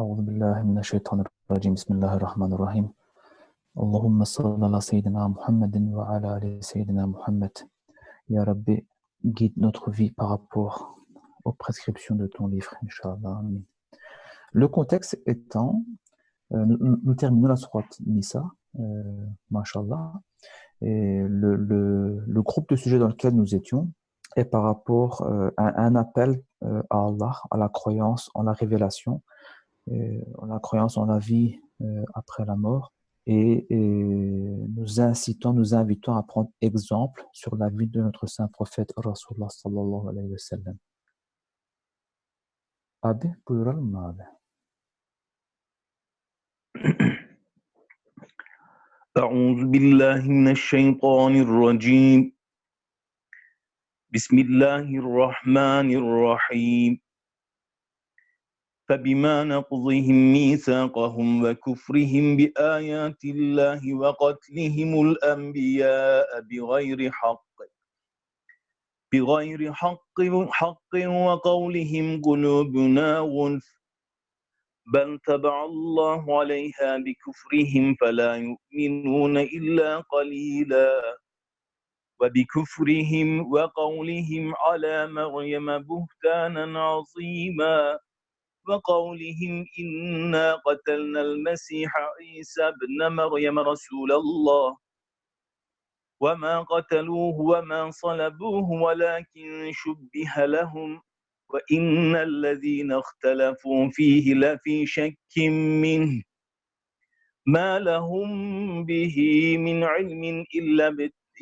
أعوذ بالله من الشيطان الرجيم بسم الله الرحمن الرحيم اللهم صل على سيدنا محمد وعلى آل سيدنا محمد Ya Rabbi, guide notre vie par rapport aux prescriptions de ton livre, Inch'Allah. Amin. Le contexte étant, nous terminons la sourate Nisa, Masha'Allah, et le groupe de sujets dans lequel nous étions est par rapport à un appel à Allah, à la croyance en la révélation, en la croyance en la vie après la mort, et nous incitons, nous invitons à prendre exemple sur la vie de notre saint prophète Rasulullah sallallahu alayhi wa sallam. Abi, buyuralım mı abi? أعوذ بالله من الشيطان الرجيم بسم الله الرحمن الرحيم فبما نقضهم ميثاقهم وكفرهم بآيات الله وقتلهم الأنبياء بغير حق وقولهم قلوبنا غلف بل تبع الله عليها بكفرهم فلا يؤمنون إلا قليلا وبكفرهم وقولهم على مريم بهتانا عظيما وقولهم إنا قتلنا المسيح عيسى ابن مريم رسول الله وما قتلوه وما صلبوه ولكن شبه لهم وإن الذين اختلفوا فيه لفي شك منه ما لهم به من علم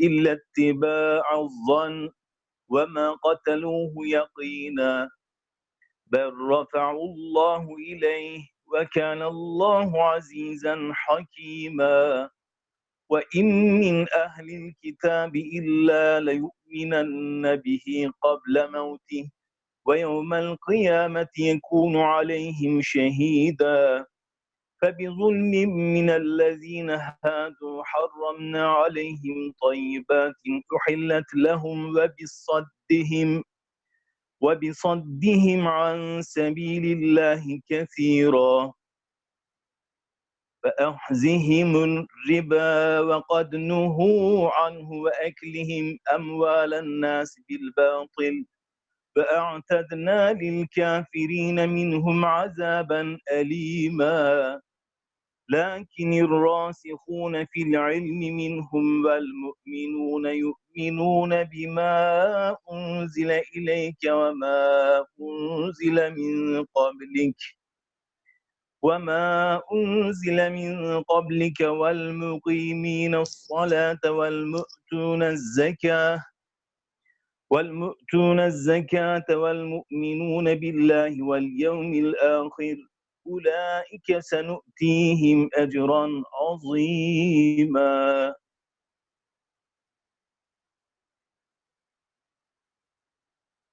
إلا اتباع الظن وما قتلوه يقينا بل رفعه الله إليه وكان الله عزيزا حكيما وإن من أهل الكتاب إلا ليؤمنن به قبل موته ويوم القيامة يكون عليهم شهيدا فبظلم من الذين هادوا حرمنا عليهم طيبات أحلت لهم وبصدهم عن سبيل الله كثيرا فأخذهم الربا وقد نهوا عنه وأكلهم أموال الناس بالباطل فأعتدنا للكافرين منهم عذابا أليما لكن الراسخون في العلم منهم والمؤمنون يؤمنون بما أنزل إليك وما أنزل من قبلك والمقيمين الصلاة والمؤتون الزكاة والمؤمنون بالله واليوم الآخر أولئك سنؤتيهم أجرا عظيما.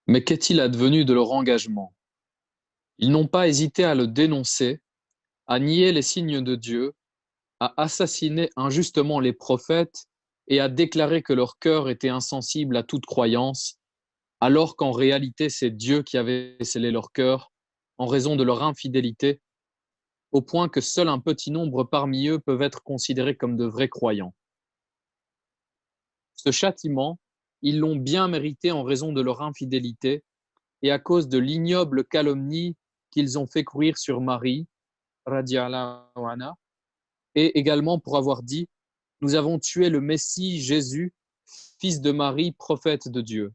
Mais qu'est-il advenu de leur engagement? Ils n'ont pas hésité à le dénoncer, à nier les signes de Dieu, à assassiner injustement les prophètes et à déclarer que leur cœur était insensible à toute croyance, alors qu'en réalité c'est Dieu qui avait scellé leur cœur en raison de leur infidélité, au point que seul un petit nombre parmi eux peuvent être considérés comme de vrais croyants. Ce châtiment, ils l'ont bien mérité en raison de leur infidélité et à cause de l'ignoble calomnie qu'ils ont fait courir sur Marie, radiallahu anha, et également pour avoir dit « Nous avons tué le Messie Jésus, fils de Marie, prophète de Dieu »,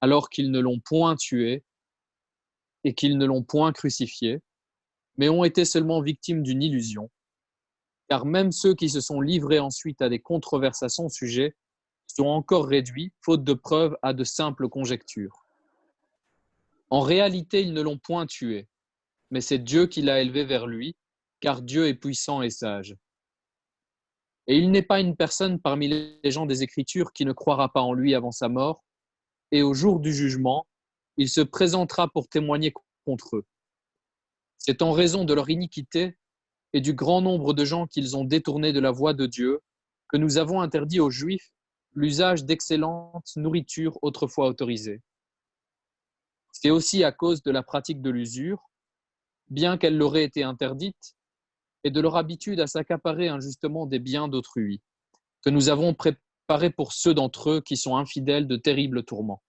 alors qu'ils ne l'ont point tué et qu'ils ne l'ont point crucifié, mais ont été seulement victimes d'une illusion, car même ceux qui se sont livrés ensuite à des controverses à son sujet sont encore réduits, faute de preuves, à de simples conjectures. En réalité, ils ne l'ont point tué, mais c'est Dieu qui l'a élevé vers lui, car Dieu est puissant et sage. Et il n'est pas une personne parmi les gens des Écritures qui ne croira pas en lui avant sa mort, et au jour du jugement, il se présentera pour témoigner contre eux. C'est en raison de leur iniquité et du grand nombre de gens qu'ils ont détournés de la voie de Dieu que nous avons interdit aux Juifs l'usage d'excellentes nourritures autrefois autorisées. C'est aussi à cause de la pratique de l'usure, bien qu'elle leur ait été interdite, et de leur habitude à s'accaparer injustement des biens d'autrui, que nous avons préparé pour ceux d'entre eux qui sont infidèles de terribles tourments.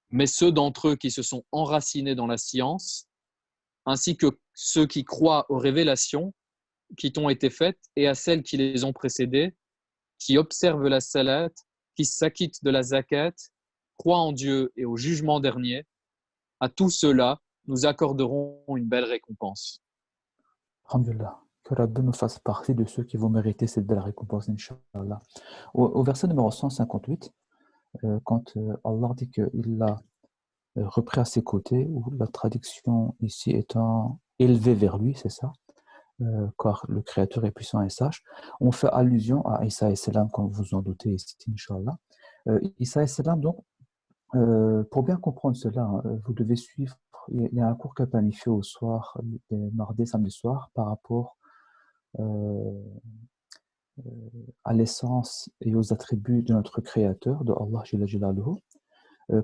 Mais ceux d'entre eux qui se sont enracinés dans la science, ainsi que ceux qui croient aux révélations qui t'ont été faites et à celles qui les ont précédées, qui observent la salat, qui s'acquittent de la zakat, croient en Dieu et au jugement dernier, à tous ceux-là, nous accorderons une belle récompense. Alhamdulillah. Que Rabbi nous fasse partie de ceux qui vont mériter cette belle récompense, Inch'Allah. Au verset numéro 158, quand Allah dit qu'il l'a repris à ses côtés, ou la traduction ici étant élevé vers lui, c'est ça, car le Créateur est puissant et sage, on fait allusion à Isa et Salam, comme vous en doutez ici, Inch'Allah. Isa et Salam, donc, pour bien comprendre cela, vous devez suivre, il y a un cours qui est planifié au soir, mardi, samedi soir, par rapport à l'essence et aux attributs de notre Créateur, de Allah Jalla Jalaluhu.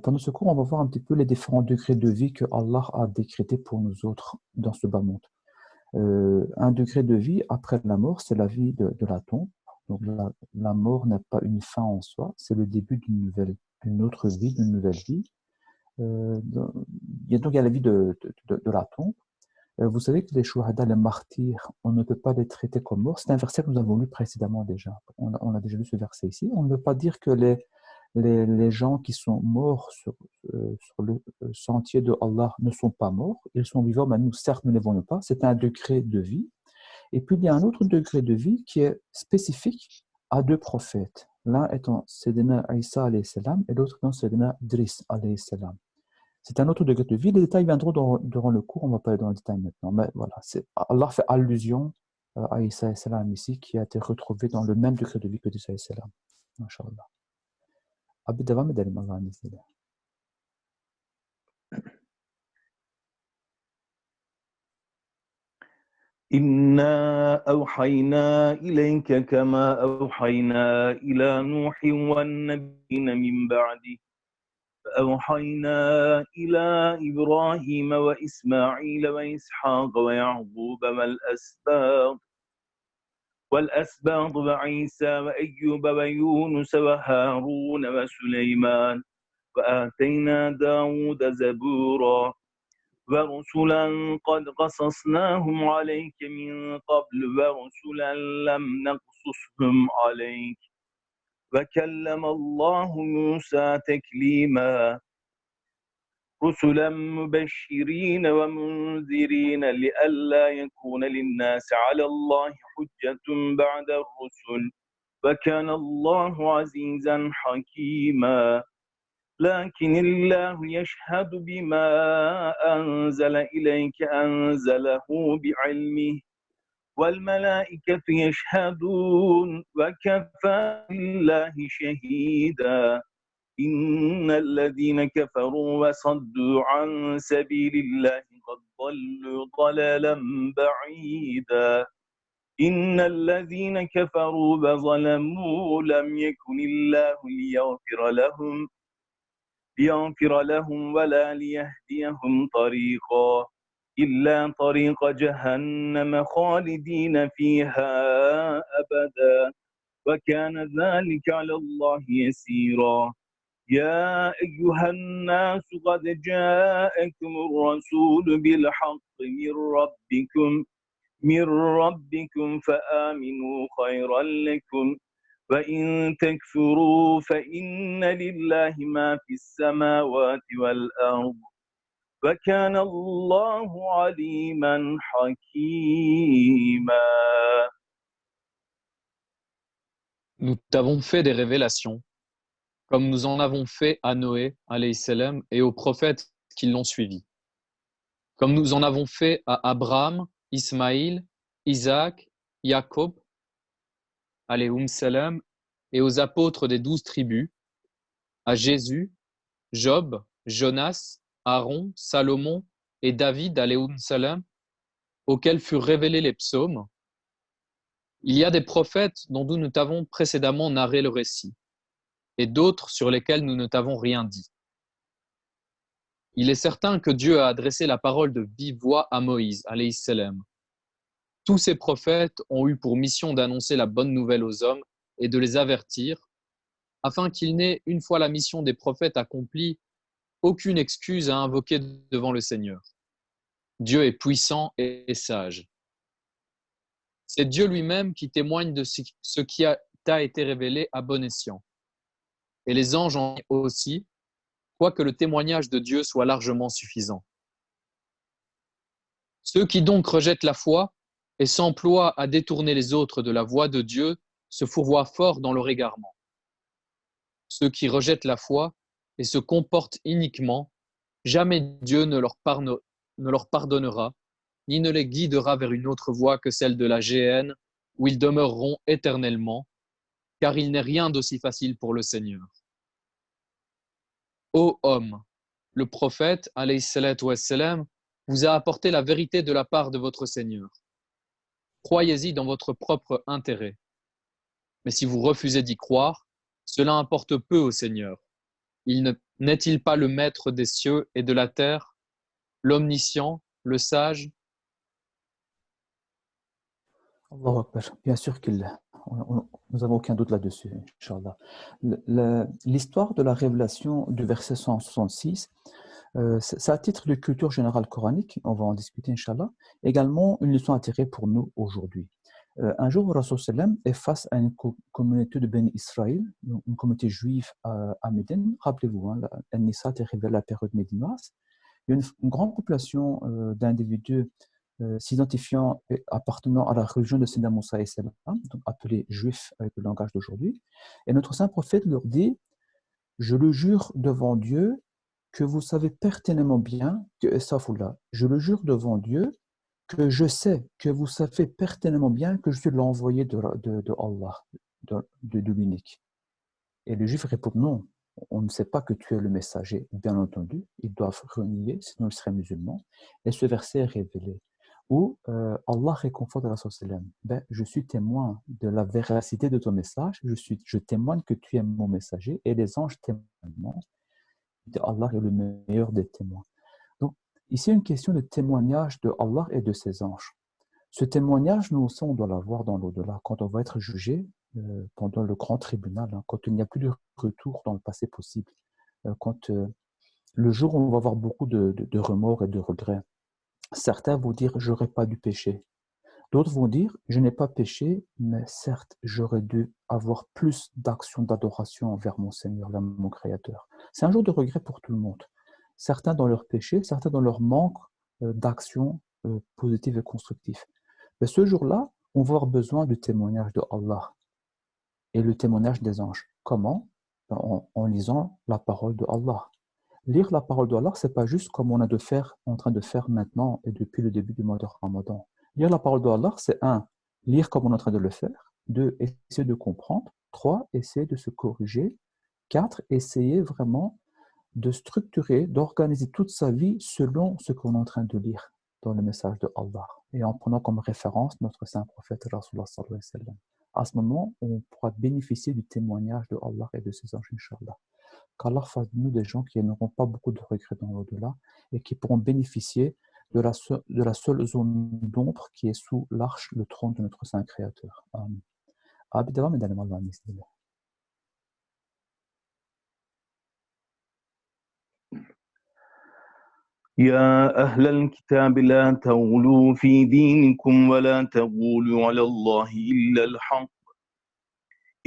Pendant ce cours, on va voir un petit peu les différents degrés de vie que Allah a décrétés pour nous autres dans ce bas monde. Un degré de vie après la mort, c'est la vie de la tombe. Donc la mort n'est pas une fin en soi, c'est le début d'une autre vie, d'une nouvelle vie. Il y a la vie de la tombe. Vous savez que les shuhada, les martyrs, on ne peut pas les traiter comme morts. C'est un verset que nous avons lu précédemment déjà. On a déjà lu ce verset ici. On ne peut pas dire que les gens qui sont morts sur le sentier de Allah ne sont pas morts. Ils sont vivants, mais nous, certes, nous ne les voyons pas. C'est un degré de vie. Et puis, il y a un autre degré de vie qui est spécifique à deux prophètes. L'un étant Sayyidina Isa alayhi salam et l'autre étant Sayyidina Idris alayhi salam. C'est un autre degré de vie. Les détails viendront durant le cours, on ne va pas aller dans les détails maintenant. Mais voilà, Allah fait allusion à Isa alayhi salam ici, qui a été retrouvé dans le même degré de vie que Isa alayhi salam. Masha'Allah. Abi devam edelim Allah'ın izniyle. إنا أوحينا إليك كما أوحينا إلى نوح والنبيين من بعده فأوحينا إلى إبراهيم وإسماعيل وإسحاق ويعقوب والأسباط وعيسى وأيوب ويونس وهارون وسليمان وآتينا داود زبورا ورسلا قد قصصناهم عليك من قبل ورسلا لم نقصصهم عليك وكلم الله موسى تكليما رسلا مبشرين ومنذرين لئلا يكون للناس على الله حجة بعد الرسل وكان الله عزيزا حكيما لكن الله يشهد بما أنزل إليك أنزله بعلمه والملائكة يشهدون وكفى بالله شهيدا إن الذين كفروا وصدوا عن سبيل الله قد ضلوا ضلالا بعيدا إن الذين كفروا وظلموا لم يكن الله ليغفر لهم ولا ليهديهم طريقا إلا طريق جهنم خالدين فيها أبدا وكان ذلك على الله يسيرا يا أيها الناس قد جاءكم الرسول بالحق من ربكم فآمنوا خيرا لكم وإن تكفروا فإن لله ما في السماوات والأرض وكان الله عليما حكيما. Nous t'avons fait des révélations, comme nous en avons fait à Noé, alayhi salam, et aux prophètes qui l'ont suivi. Comme nous en avons fait à Abraham, Ismaïl, Isaac, Jacob, alayhum salam, et aux apôtres des 12 tribus, à Jésus, Job, Jonas, Aaron, Salomon et David, alayhum salam, auxquels furent révélés les psaumes. Il y a des prophètes dont nous t'avons précédemment narré le récit, et d'autres sur lesquels nous ne t'avons rien dit. Il est certain que Dieu a adressé la parole de vive voix à Moïse, alayhi salam. Tous ces prophètes ont eu pour mission d'annoncer la bonne nouvelle aux hommes et de les avertir, afin qu'il n'ait, une fois la mission des prophètes accomplie, aucune excuse à invoquer devant le Seigneur. Dieu est puissant et sage. C'est Dieu lui-même qui témoigne de ce qui t'a été révélé à bon escient. Et les anges en aussi, quoique le témoignage de Dieu soit largement suffisant. Ceux qui donc rejettent la foi et s'emploient à détourner les autres de la voie de Dieu se fourvoient fort dans leur égarement. Ceux qui rejettent la foi et se comportent iniquement, jamais Dieu ne leur pardonnera, ni ne les guidera vers une autre voie que celle de la géhenne, où ils demeureront éternellement, car il n'est rien d'aussi facile pour le Seigneur. Ô homme, le prophète, alayhi salatu wassalam, vous a apporté la vérité de la part de votre Seigneur. Croyez-y dans votre propre intérêt. Mais si vous refusez d'y croire, cela importe peu au Seigneur. N'est-il pas le maître des cieux et de la terre, l'omniscient, le sage? Allahu Akbar. Bien sûr qu'il l'est. Nous n'avons aucun doute là-dessus, Inch'Allah. L'histoire de la révélation du verset 166, c'est à titre de culture générale coranique, on va en discuter, Inch'Allah, également une leçon à tirer pour nous aujourd'hui. Un jour, Rasul sallam est face à une communauté de Ben Israël, une communauté juive à Médine. Rappelez-vous, hein, An-Nisa est révélé à la période médinoise. Il y a une grande population d'individus s'identifiant et appartenant à la religion de Sayyidina Moussa et Salam, donc appelés juifs avec le langage d'aujourd'hui. Et notre saint prophète leur dit: je le jure devant Dieu que vous savez pertinemment bien que, je le jure devant Dieu que je sais, que vous savez pertinemment bien que je suis l'envoyé de Allah, de l'unique. Et les Juifs répondent: non, on ne sait pas que tu es le messager. Bien entendu, ils doivent renier, sinon ils seraient musulmans. Et ce verset est révélé, où Allah réconforte Rasul sallam: je suis témoin de la véracité de ton message, je témoigne que tu es mon messager, et les anges témoignent. Allah est le meilleur des témoins. Donc, ici, une question de témoignage de Allah et de ses anges. Ce témoignage, nous aussi, on doit l'avoir dans l'au-delà, quand on va être jugé pendant le grand tribunal, hein, quand il n'y a plus de retour dans le passé possible, quand le jour où on va avoir beaucoup de remords et de regrets. Certains vont dire: j'aurais pas dû pécher. D'autres vont dire: je n'ai pas péché, mais certes, j'aurais dû avoir plus d'actions d'adoration envers mon Seigneur, mon Créateur. C'est un jour de regret pour tout le monde. Certains dans leur péché, certains dans leur manque d'actions positives et constructives. Mais ce jour-là, on va avoir besoin du témoignage de Allah et le témoignage des anges. Comment? En lisant la parole de Allah. Lire la parole de Allah, ce n'est pas juste comme on est en train de faire maintenant et depuis le début du mois de Ramadan. Lire la parole de Allah, c'est 1, lire comme on est en train de le faire. 2, essayer de comprendre. 3, essayer de se corriger. 4, essayer vraiment de structurer, d'organiser toute sa vie selon ce qu'on est en train de lire dans le message de Allah. Et en prenant comme référence notre saint prophète Rasulullah sallallahu alayhi wa sallam. À ce moment, on pourra bénéficier du témoignage de Allah et de ses anges, Inch'Allah. Qu'Allah fasse de nous des gens qui n'auront pas beaucoup de regrets dans l'au-delà et qui pourront bénéficier de la seule zone d'ombre qui est sous l'arche, le trône de notre Saint Créateur. Amen. يا أهل الكتاب لا تغلوا في دينكم ولا تقولوا على الله إلا الحق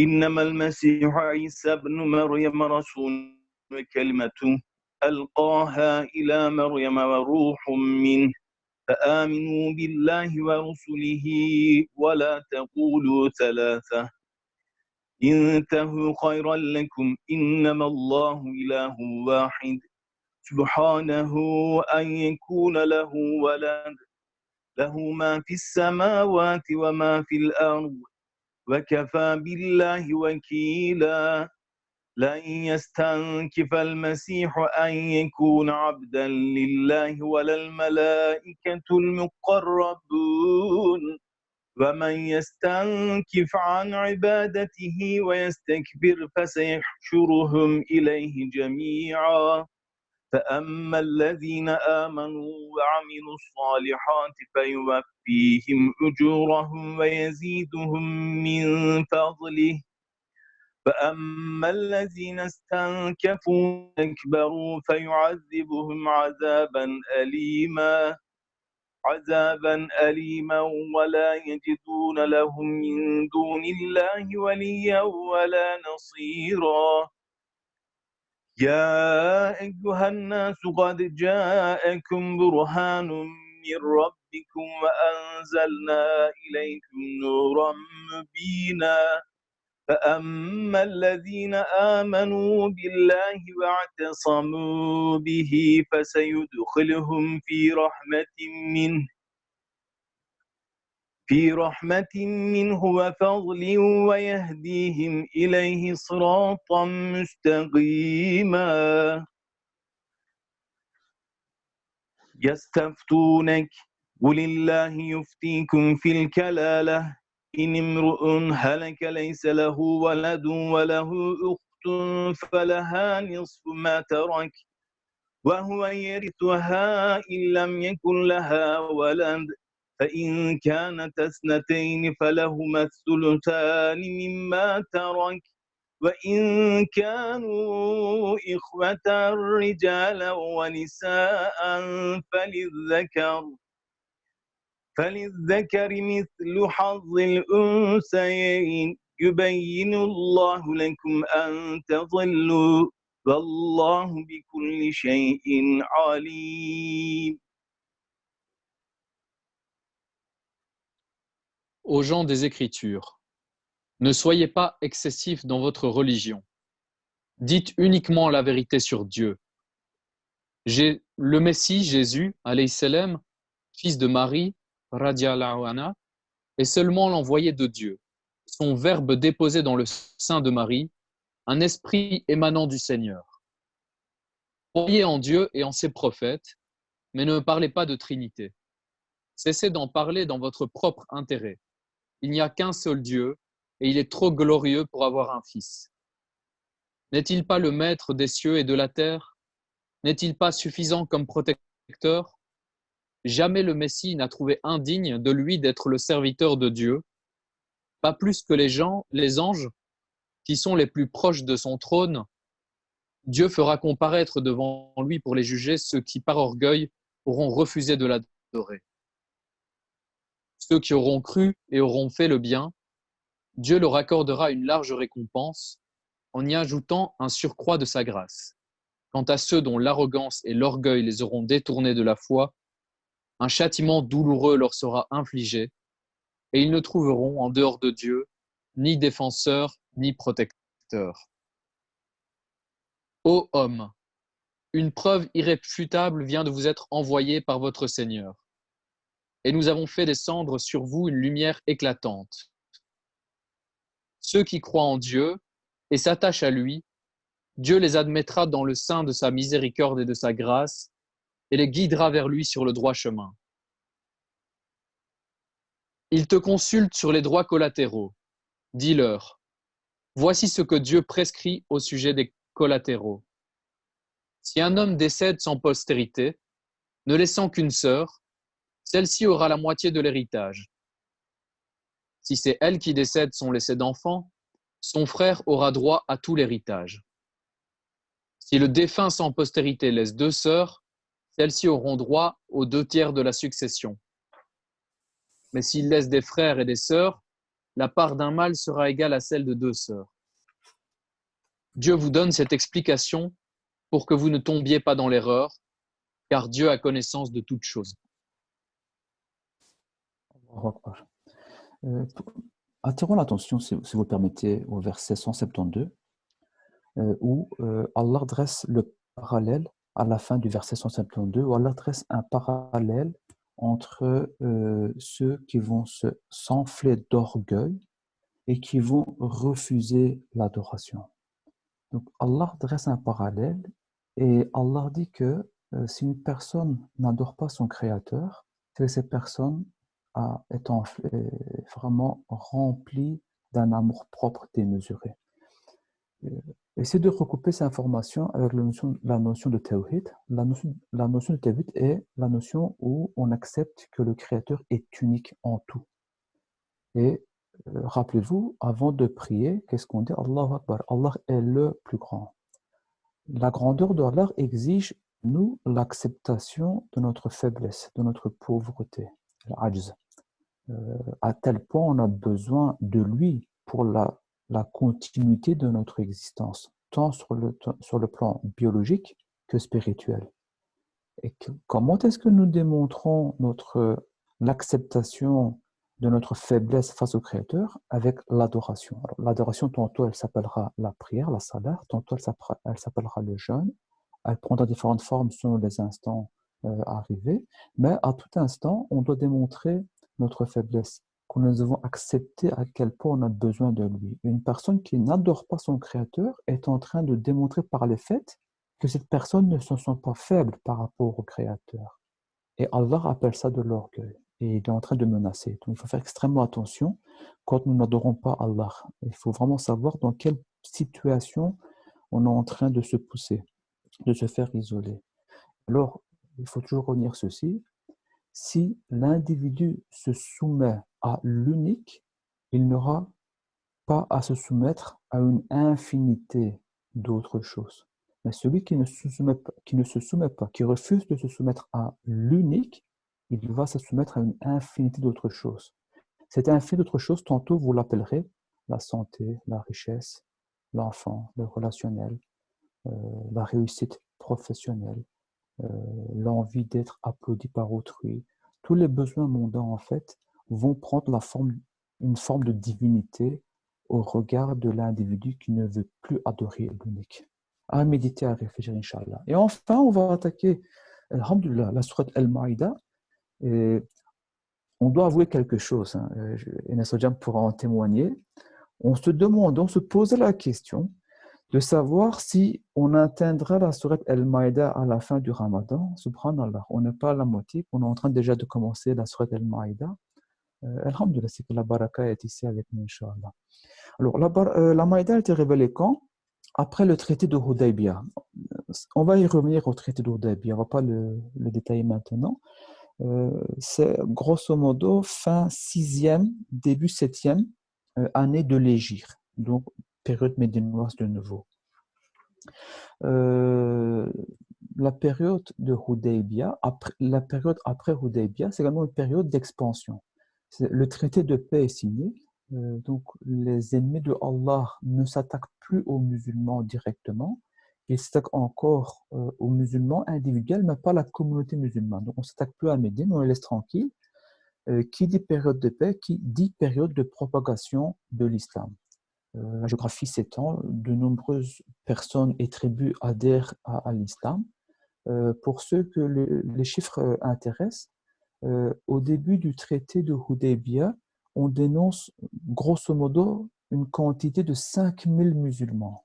إنما المسيح عيسى بن مريم رسول وكلمته ألقاها إلى مريم وروح منه فآمنوا بالله ورسله ولا تقولوا ثلاثة انتهوا خيرا لكم إنما الله إله واحد سبحانه أن يكون له ولد له ما في السماوات وما في الأرض وكفى بالله وكيلا لن يستنكف المسيح أن يكون عبدا لله ولا الملائكة المقربون ومن يستنكف عن عبادته ويستكبر فسيحشرهم إليه جميعا فأما الذين آمنوا وعملوا الصالحات فيوفيهم أجورهم ويزيدهم من فضله فأما الذين استنكفوا واستكبروا فيعذبهم عذابا أليما ولا يجدون لهم من دون الله وليا ولا نصيرا يا أيها الناس قد جاءكم برهان من ربكم وأنزلنا إليكم نورا مبينا فأما الذين آمنوا بالله واعتصموا به فسيدخلهم في رحمة منه وفضل ويهديهم إليه صراطا مستقيما يستفتونك قل الله يفتيكم في الكلالة إن امرؤ هلك ليس له ولد وله أخت فلها نصف ما ترك وهو يرثها إن لم يكن لها ولد فإن كانت اثنتين فلهما الثلثان مما ترك وإن كانوا إخوة رجالا ونساء فللذكر مثل حظ الأنثيين يبين الله لكم أن تضلوا والله بكل شيء عليم. Aux gens des Écritures, ne soyez pas excessifs dans votre religion. Dites uniquement la vérité sur Dieu. Le Messie, Jésus, alayhi salam, fils de Marie, radiallahu anha, est seulement l'envoyé de Dieu, son verbe déposé dans le sein de Marie, un esprit émanant du Seigneur. Croyez en Dieu et en ses prophètes, mais ne parlez pas de Trinité. Cessez d'en parler dans votre propre intérêt. Il n'y a qu'un seul Dieu, et il est trop glorieux pour avoir un fils. N'est-il pas le maître des cieux et de la terre? N'est-il pas suffisant comme protecteur? Jamais le Messie n'a trouvé indigne de lui d'être le serviteur de Dieu, pas plus que les anges, qui sont les plus proches de son trône. Dieu fera comparaître devant lui pour les juger ceux qui, par orgueil, auront refusé de l'adorer. Ceux qui auront cru et auront fait le bien, Dieu leur accordera une large récompense en y ajoutant un surcroît de sa grâce. Quant à ceux dont l'arrogance et l'orgueil les auront détournés de la foi, un châtiment douloureux leur sera infligé et ils ne trouveront en dehors de Dieu ni défenseur ni protecteur. Ô homme, une preuve irréfutable vient de vous être envoyée par votre Seigneur. Et nous avons fait descendre sur vous une lumière éclatante. Ceux qui croient en Dieu et s'attachent à lui, Dieu les admettra dans le sein de sa miséricorde et de sa grâce et les guidera vers lui sur le droit chemin. Ils te consultent sur les droits collatéraux. Dis-leur, voici ce que Dieu prescrit au sujet des collatéraux. Si un homme décède sans postérité, ne laissant qu'une sœur, celle-ci aura la moitié de l'héritage. Si c'est elle qui décède sans laisser d'enfant, son frère aura droit à tout l'héritage. Si le défunt sans postérité laisse 2 sœurs, celles-ci auront droit aux 2/3 de la succession. Mais s'il laisse des frères et des sœurs, la part d'un mâle sera égale à celle de 2 sœurs. Dieu vous donne cette explication pour que vous ne tombiez pas dans l'erreur, car Dieu a connaissance de toutes choses. Attirons l'attention, si vous le permettez, au verset 172, où Allah dresse le parallèle, à la fin du verset 172, où Allah dresse un parallèle entre ceux qui vont s'enfler d'orgueil et qui vont refuser l'adoration. Donc Allah dresse un parallèle et Allah dit que si une personne n'adore pas son Créateur, c'est que cette personne est vraiment remplie d'un amour-propre démesuré. Essayez de recouper ces informations avec la notion de tawhid. La notion de tawhid est la notion où on accepte que le Créateur est unique en tout. Et rappelez-vous, avant de prier, qu'est-ce qu'on dit? Allahu Akbar. Allah est le plus grand. La grandeur de Allah exige, nous, l'acceptation de notre faiblesse, de notre pauvreté, l'ajz. À tel point on a besoin de lui pour la continuité de notre existence, tant sur le plan biologique que spirituel. Et comment est-ce que nous démontrons l'acceptation de notre faiblesse face au Créateur? Avec l'adoration. Alors, l'adoration, tantôt elle s'appellera la prière, la salat, tantôt elle s'appellera le jeûne. Elle prendra différentes formes selon les instants arrivés, mais à tout instant, on doit démontrer notre faiblesse, que nous devons accepter à quel point on a besoin de lui. Une personne qui n'adore pas son Créateur est en train de démontrer par les faits que cette personne ne se sent pas faible par rapport au Créateur. Et Allah appelle ça de l'orgueil. Et il est en train de menacer. Donc il faut faire extrêmement attention quand nous n'adorons pas Allah. Il faut vraiment savoir dans quelle situation on est en train de se pousser, de se faire isoler. Alors, il faut toujours retenir ceci. Si l'individu se soumet à l'unique, il n'aura pas à se soumettre à une infinité d'autres choses. Mais celui qui ne se soumet pas, qui refuse de se soumettre à l'unique, il va se soumettre à une infinité d'autres choses. Cette infinité d'autres choses, tantôt vous l'appellerez la santé, la richesse, l'enfant, le relationnel, la réussite professionnelle, l'envie d'être applaudi par autrui. Tous les besoins mondains, en fait, vont prendre une forme de divinité au regard de l'individu qui ne veut plus adorer l'unique. À méditer, à réfléchir, Inch'Allah. Et enfin, on va attaquer, alhamdulillah, la sourate Al-Maïda. Et on doit avouer quelque chose, hein. Enes Hojam pourra en témoigner. On se posait la question de savoir si on atteindra la sourate Al-Maïda à la fin du Ramadan. Subhanallah, on n'est pas à la moitié, on est en train déjà de commencer la sourate Al-Maïda. Alhamdulillah, c'est que la baraka est ici avec nous, Inch'Allah. Alors, la Maïda a été révélée quand? Après le traité de Hudaybiyah. On va y revenir au traité de Hudaybiyah, on ne va pas le détailler maintenant. C'est grosso modo fin 6e, début 7e année de l'Hégire, donc période médinoise de nouveau. La période de Hudaybiyah, la période après Hudaybiyah, c'est également une période d'expansion. Le traité de paix est signé, donc les ennemis de Allah ne s'attaquent plus aux musulmans directement, ils s'attaquent encore aux musulmans individuels, mais pas la communauté musulmane. Donc on ne s'attaque plus à Médine, on les laisse tranquilles. Qui dit période de paix, qui dit période de propagation de l'islam. La géographie s'étend, de nombreuses personnes et tribus adhèrent à l'islam. Pour ceux que les chiffres intéressent, au début du traité de Hudaybiyah, on dénonce grosso modo une quantité de 5000 musulmans.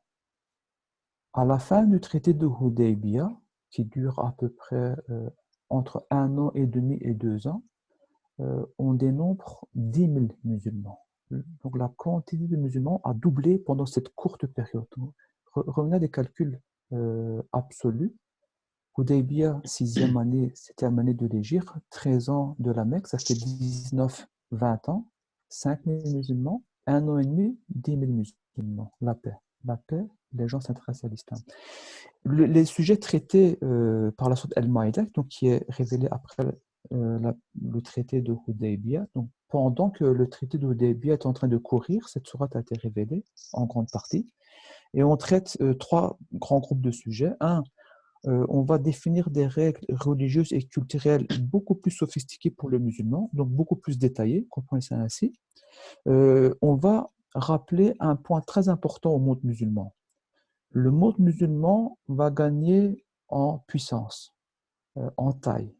À la fin du traité de Hudaybiyah, qui dure à peu près entre 1 an et demi et 2 ans, on dénombre 10 000 musulmans. Donc la quantité de musulmans a doublé pendant cette courte période. Revenez à des calculs absolus. Hudaybiyah, 6e année, 7e année de l'Hégire, 13 ans de la Mecque, ça fait 19, 20 ans, 5 000 musulmans, 1 an et demi, 10 000 musulmans. La paix, les gens s'intéressent à l'islam. Les sujets traités par la sourate Al-Maïda, donc qui est révélé après le traité de Hudaybiyah. Donc, pendant que le traité de Hudaybiyah est en train de courir, cette sourate a été révélée en grande partie. Et on traite 3 grands groupes de sujets. On va définir des règles religieuses et culturelles beaucoup plus sophistiquées pour le musulman, donc beaucoup plus détaillées, comprenez ça ainsi. On va rappeler un point très important au monde musulman. Le monde musulman va gagner en puissance, en taille.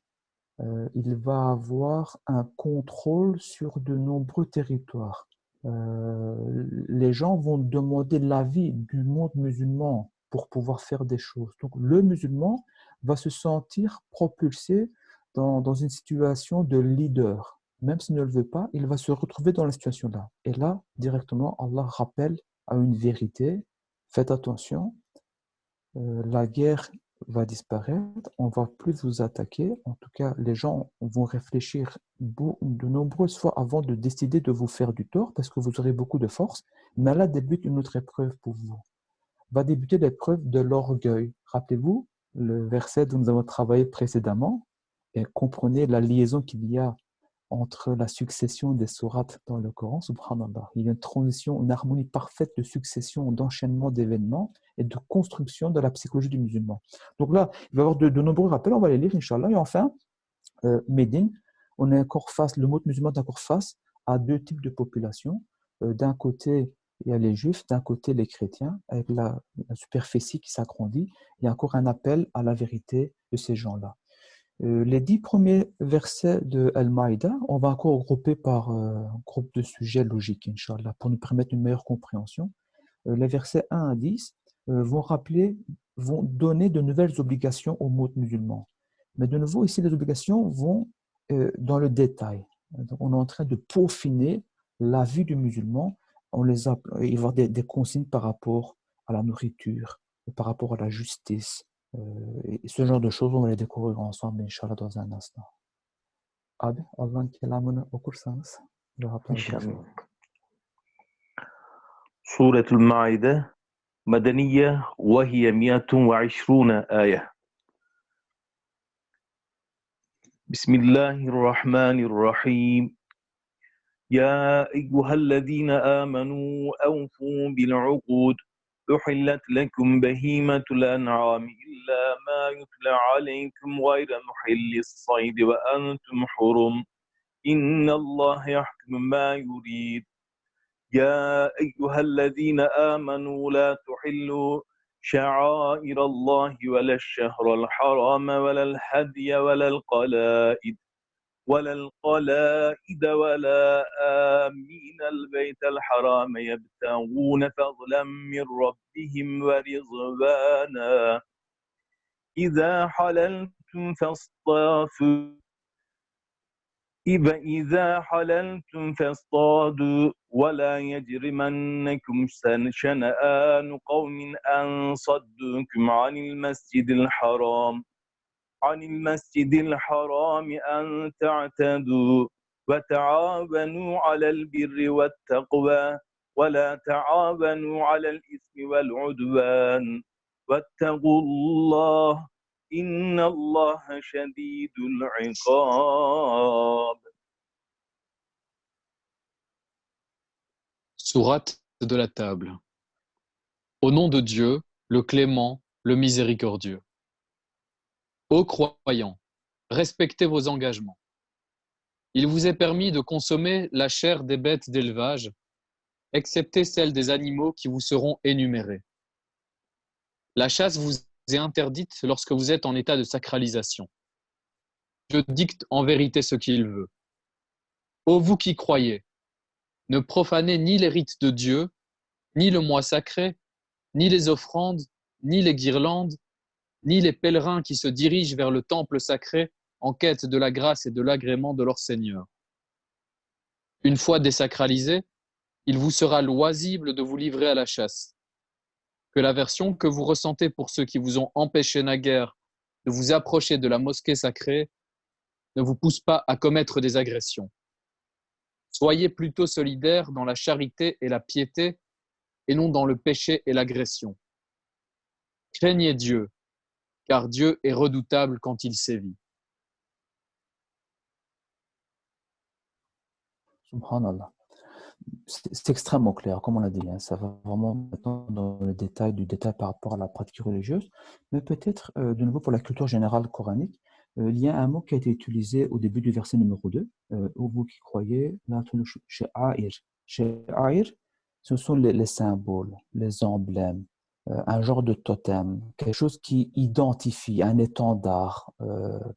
Il va avoir un contrôle sur de nombreux territoires. Les gens vont demander l'avis du monde musulman pour pouvoir faire des choses. Donc le musulman va se sentir propulsé dans une situation de leader. Même s'il ne le veut pas, il va se retrouver dans la situation-là. Et là, directement, Allah rappelle à une vérité, faites attention, la guerre va disparaître, on ne va plus vous attaquer. En tout cas, les gens vont réfléchir de nombreuses fois avant de décider de vous faire du tort parce que vous aurez beaucoup de force. Mais là débute une autre épreuve pour vous. Va débuter l'épreuve de l'orgueil. Rappelez-vous le verset dont nous avons travaillé précédemment et comprenez la liaison qu'il y a entre la succession des sourates dans le Coran, subhanallah. Il y a une transition, une harmonie parfaite de succession, d'enchaînement d'événements et de construction de la psychologie du musulman. Donc là, il va y avoir de nombreux rappels, on va les lire, Inch'Allah. Et enfin, Médine, on est encore face, le mot musulman est encore face à deux types de populations. D'un côté, il y a les juifs, d'un côté les chrétiens, avec la superficie qui s'agrandit. Il y a encore un appel à la vérité de ces gens-là. Les 10 premiers versets de Al-Maïda, on va encore regrouper par un groupe de sujets logiques, Inch'Allah, pour nous permettre une meilleure compréhension. Les versets 1 à 10 vont donner de nouvelles obligations au monde musulman. Mais de nouveau, ici, les obligations vont dans le détail. Donc, on est en train de peaufiner la vie du musulman. Il va y avoir des consignes par rapport à la nourriture, par rapport à la justice. Et ce genre de choses, on va les découvrir ensemble, Inch'Allah, dans un instant. Abi, Allah'ın kelamını okursanız rahatlar İnşallah. Suretul Maide Medeniye ve hiye 120 ayet. Bismillahirrahmanirrahim. Ya eyyühellezine amenu evfu bil'ukud. أحلت لكم بهيمة الأنعام إلا ما يتلى عليكم غير محل الصيد وأنتم حرم إن الله يحكم ما يريد يا أيها الذين آمنوا لا تحلوا شعائر الله ولا الشهر الحرام ولا الهدي ولا القلائد ولا آمين البيت الحرام يبتغون فضلا من ربهم ورضوانا إذا حللتم فاصطادوا ولا يجرمنكم شنآن قوم أن صدوكم عن المسجد الحرام أن تعتدوا وتعاونوا على البر والتقوى ولا تعاونوا على الإثم والعدوان واتقوا الله إن الله شديد العقاب. Sourate de la table. Au nom de Dieu, le clément, le miséricordieux. Ô croyants, respectez vos engagements. Il vous est permis de consommer la chair des bêtes d'élevage, excepté celle des animaux qui vous seront énumérés. La chasse vous est interdite lorsque vous êtes en état de sacralisation. Dieu dicte en vérité ce qu'il veut. Ô vous qui croyez, ne profanez ni les rites de Dieu, ni le mois sacré, ni les offrandes, ni les guirlandes, ni les pèlerins qui se dirigent vers le temple sacré en quête de la grâce et de l'agrément de leur Seigneur. Une fois désacralisé, il vous sera loisible de vous livrer à la chasse. Que l'aversion que vous ressentez pour ceux qui vous ont empêché naguère de vous approcher de la mosquée sacrée ne vous pousse pas à commettre des agressions. Soyez plutôt solidaires dans la charité et la piété et non dans le péché et l'agression. Craignez Dieu, car Dieu est redoutable quand il sévit. Subhanallah. C'est extrêmement clair, comme on l'a dit. Ça va vraiment maintenant dans le détail du détail par rapport à la pratique religieuse. Mais peut-être, de nouveau, pour la culture générale coranique, il y a un mot qui a été utilisé au début du verset numéro 2, où vous qui croyez, sha'air. Sha'air, ce sont les symboles, les emblèmes, un genre de totem, quelque chose qui identifie un étendard.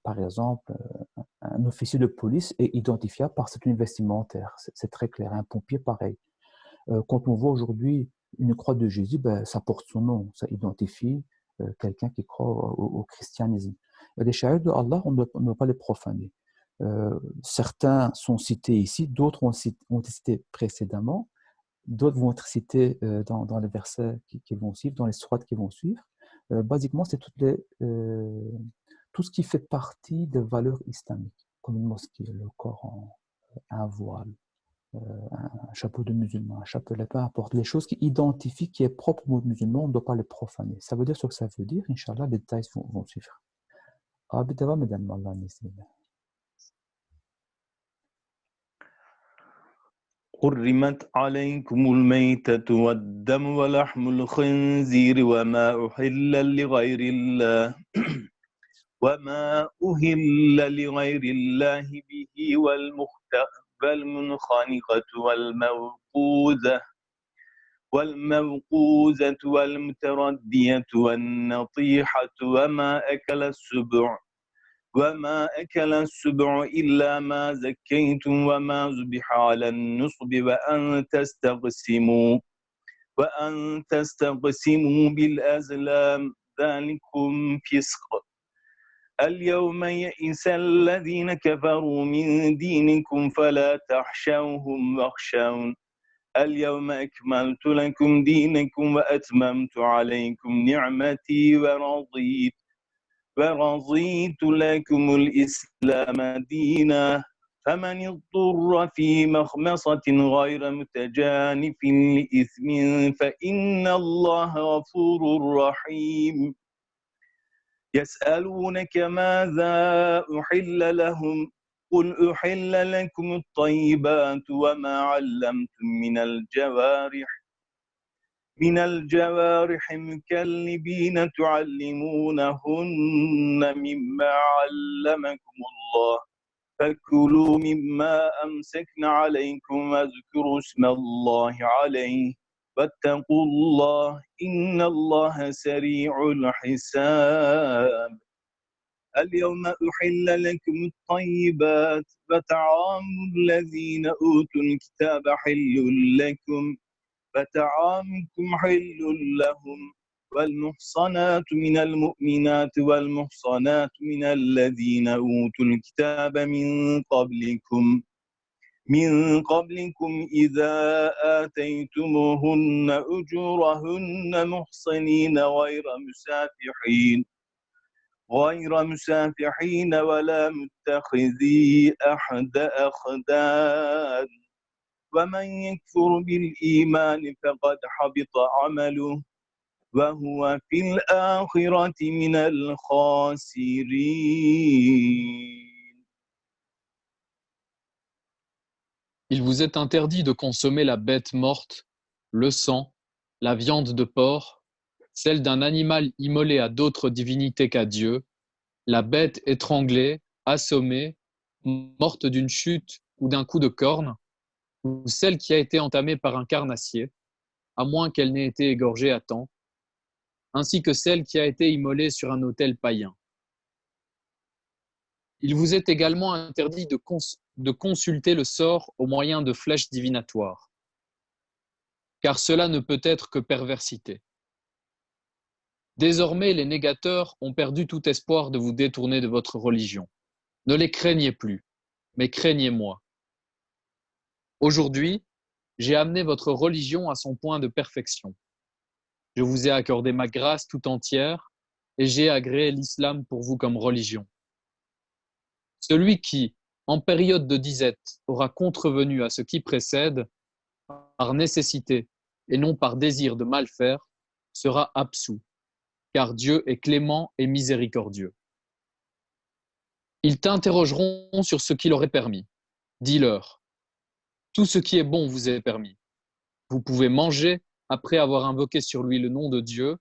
Par exemple, un officier de police est identifiable par sa tenue vestimentaire. C'est très clair. Un pompier, pareil. Quand on voit aujourd'hui une croix de Jésus, ça porte son nom. Ça identifie quelqu'un qui croit au christianisme. Les sha'air de Allah, on ne doit pas les profaner. Certains sont cités ici, d'autres ont été cités précédemment. D'autres vont être cités dans les versets qui vont suivre, dans les sourates qui vont suivre. Basiquement, c'est tout ce qui fait partie des valeurs islamiques, comme une mosquée, le Coran, un voile, un chapeau de musulman, un chapelet, peu importe. Les choses qui identifient, qui est propre au monde musulman, on ne doit pas les profaner. Ça veut dire ce que ça veut dire, Inch'Allah, les détails vont suivre. حرمت عليكم الميتة والدم ولحم الخنزير وما أحل لغير الله به والمنخنقة والموقوذة والمتردية والنطيحة وما أكل السبع إلا ما زكيتم وما ذبح على النصب وأن تستقسموا بالأزلام ذلكم فسق اليوم يئس الذين كفروا من دينكم فلا تخشوهم واخشون اليوم أكملت لكم دينكم وأتممت عليكم نعمتي ورضيت لكم الإسلام دينا فمن اضطر في مخمصة غير متجانف لإثم فإن الله غفور رحيم يسألونك ماذا أحل لهم قل أحل لكم الطيبات وما علمتم من الجوارح مكلبين تعلمونهن مما علمكم الله فكلوا مما أمسكن عليكم واذكروا اسم الله عليه واتقوا الله إن الله سريع الحساب اليوم أحل لكم الطيبات وطعام الذين أوتوا الكتاب وطعامكم حل لهم والمحصنات من المؤمنات والمحصنات من الذين أوتوا الكتاب من قبلكم إذا آتيتموهن أجورهن محصنين غير مسافحين ولا متخذي أخدان ومن يكفر بالإيمان فقد حبط عمله وهو في الآخرة من الخاسرين. Il vous est interdit de consommer la bête morte, le sang, la viande de porc, celle d'un animal immolé à d'autres divinités qu'à Dieu, la bête étranglée, assommée, morte d'une chute ou d'un coup de corne, ou celle qui a été entamée par un carnassier, à moins qu'elle n'ait été égorgée à temps, ainsi que celle qui a été immolée sur un autel païen. Il vous est également interdit de consulter le sort au moyen de flèches divinatoires, car cela ne peut être que perversité. Désormais, les négateurs ont perdu tout espoir de vous détourner de votre religion. Ne les craignez plus, mais craignez-moi. Aujourd'hui, j'ai amené votre religion à son point de perfection. Je vous ai accordé ma grâce tout entière et j'ai agréé l'islam pour vous comme religion. Celui qui, en période de disette, aura contrevenu à ce qui précède, par nécessité et non par désir de mal faire, sera absous, car Dieu est clément et miséricordieux. Ils t'interrogeront sur ce qui leur est permis. Dis-leur, tout ce qui est bon vous est permis. Vous pouvez manger, après avoir invoqué sur lui le nom de Dieu,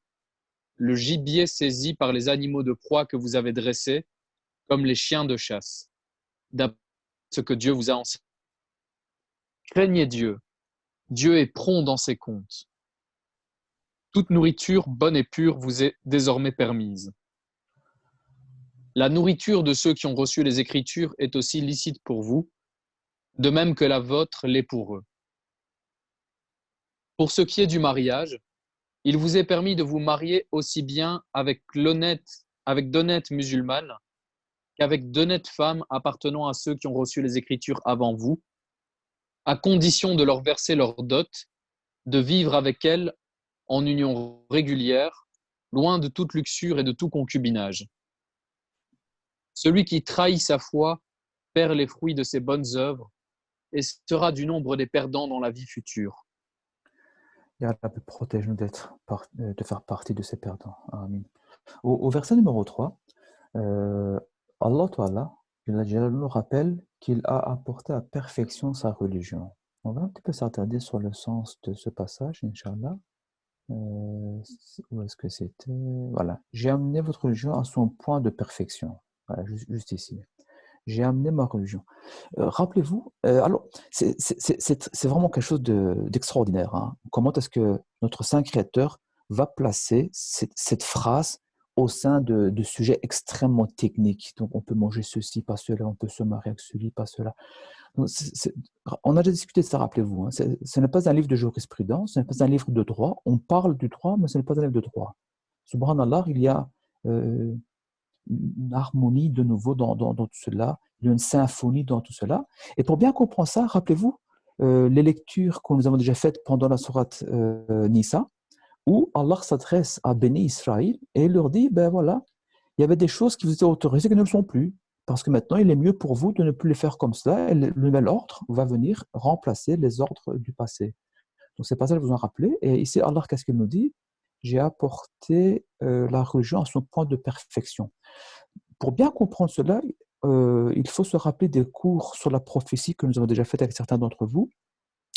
le gibier saisi par les animaux de proie que vous avez dressés, comme les chiens de chasse, d'après ce que Dieu vous a enseigné. Craignez Dieu. Dieu est prompt dans ses comptes. Toute nourriture bonne et pure vous est désormais permise. La nourriture de ceux qui ont reçu les Écritures est aussi licite pour vous, de même que la vôtre l'est pour eux. Pour ce qui est du mariage, il vous est permis de vous marier aussi bien avec d'honnêtes musulmanes qu'avec d'honnêtes femmes appartenant à ceux qui ont reçu les Écritures avant vous, à condition de leur verser leur dot de vivre avec elle en union régulière, loin de toute luxure et de tout concubinage. Celui qui trahit sa foi perd les fruits de ses bonnes œuvres et sera du nombre des perdants dans la vie future. Ya Rabbi, protège-nous de faire partie de ces perdants. Amin. Au verset numéro 3, Allah Ta'ala, nous rappelle qu'il a apporté à perfection sa religion. On va un petit peu s'attarder sur le sens de ce passage, Inch'Allah. Où est-ce que c'était? Voilà. J'ai amené votre religion à son point de perfection. Voilà, juste ici. J'ai amené ma religion. Rappelez-vous, alors, c'est vraiment quelque chose d'extraordinaire. Hein. Comment est-ce que notre Saint Créateur va placer cette phrase au sein de sujets extrêmement techniques? Donc, on peut manger ceci, pas cela, on peut se marier avec celui, pas cela. Donc, on a déjà discuté de ça, rappelez-vous. Hein. Ce n'est pas un livre de jurisprudence, ce n'est pas un livre de droit. On parle du droit, mais ce n'est pas un livre de droit. Subhanallah, il y a une harmonie de nouveau dans tout cela, il y a une symphonie dans tout cela. Et pour bien comprendre ça, rappelez-vous les lectures que nous avons déjà faites pendant la sourate Nisa, où Allah s'adresse à Béni Israël et il leur dit, ben voilà, il y avait des choses qui vous étaient autorisées qui ne le sont plus. Parce que maintenant, il est mieux pour vous de ne plus les faire comme cela. Et le nouvel ordre va venir remplacer les ordres du passé. Donc, c'est pas ça que vous en rappelez. Et ici, Allah, qu'est-ce qu'il nous dit? J'ai apporté la religion à son point de perfection. Pour bien comprendre cela, il faut se rappeler des cours sur la prophétie que nous avons déjà fait avec certains d'entre vous.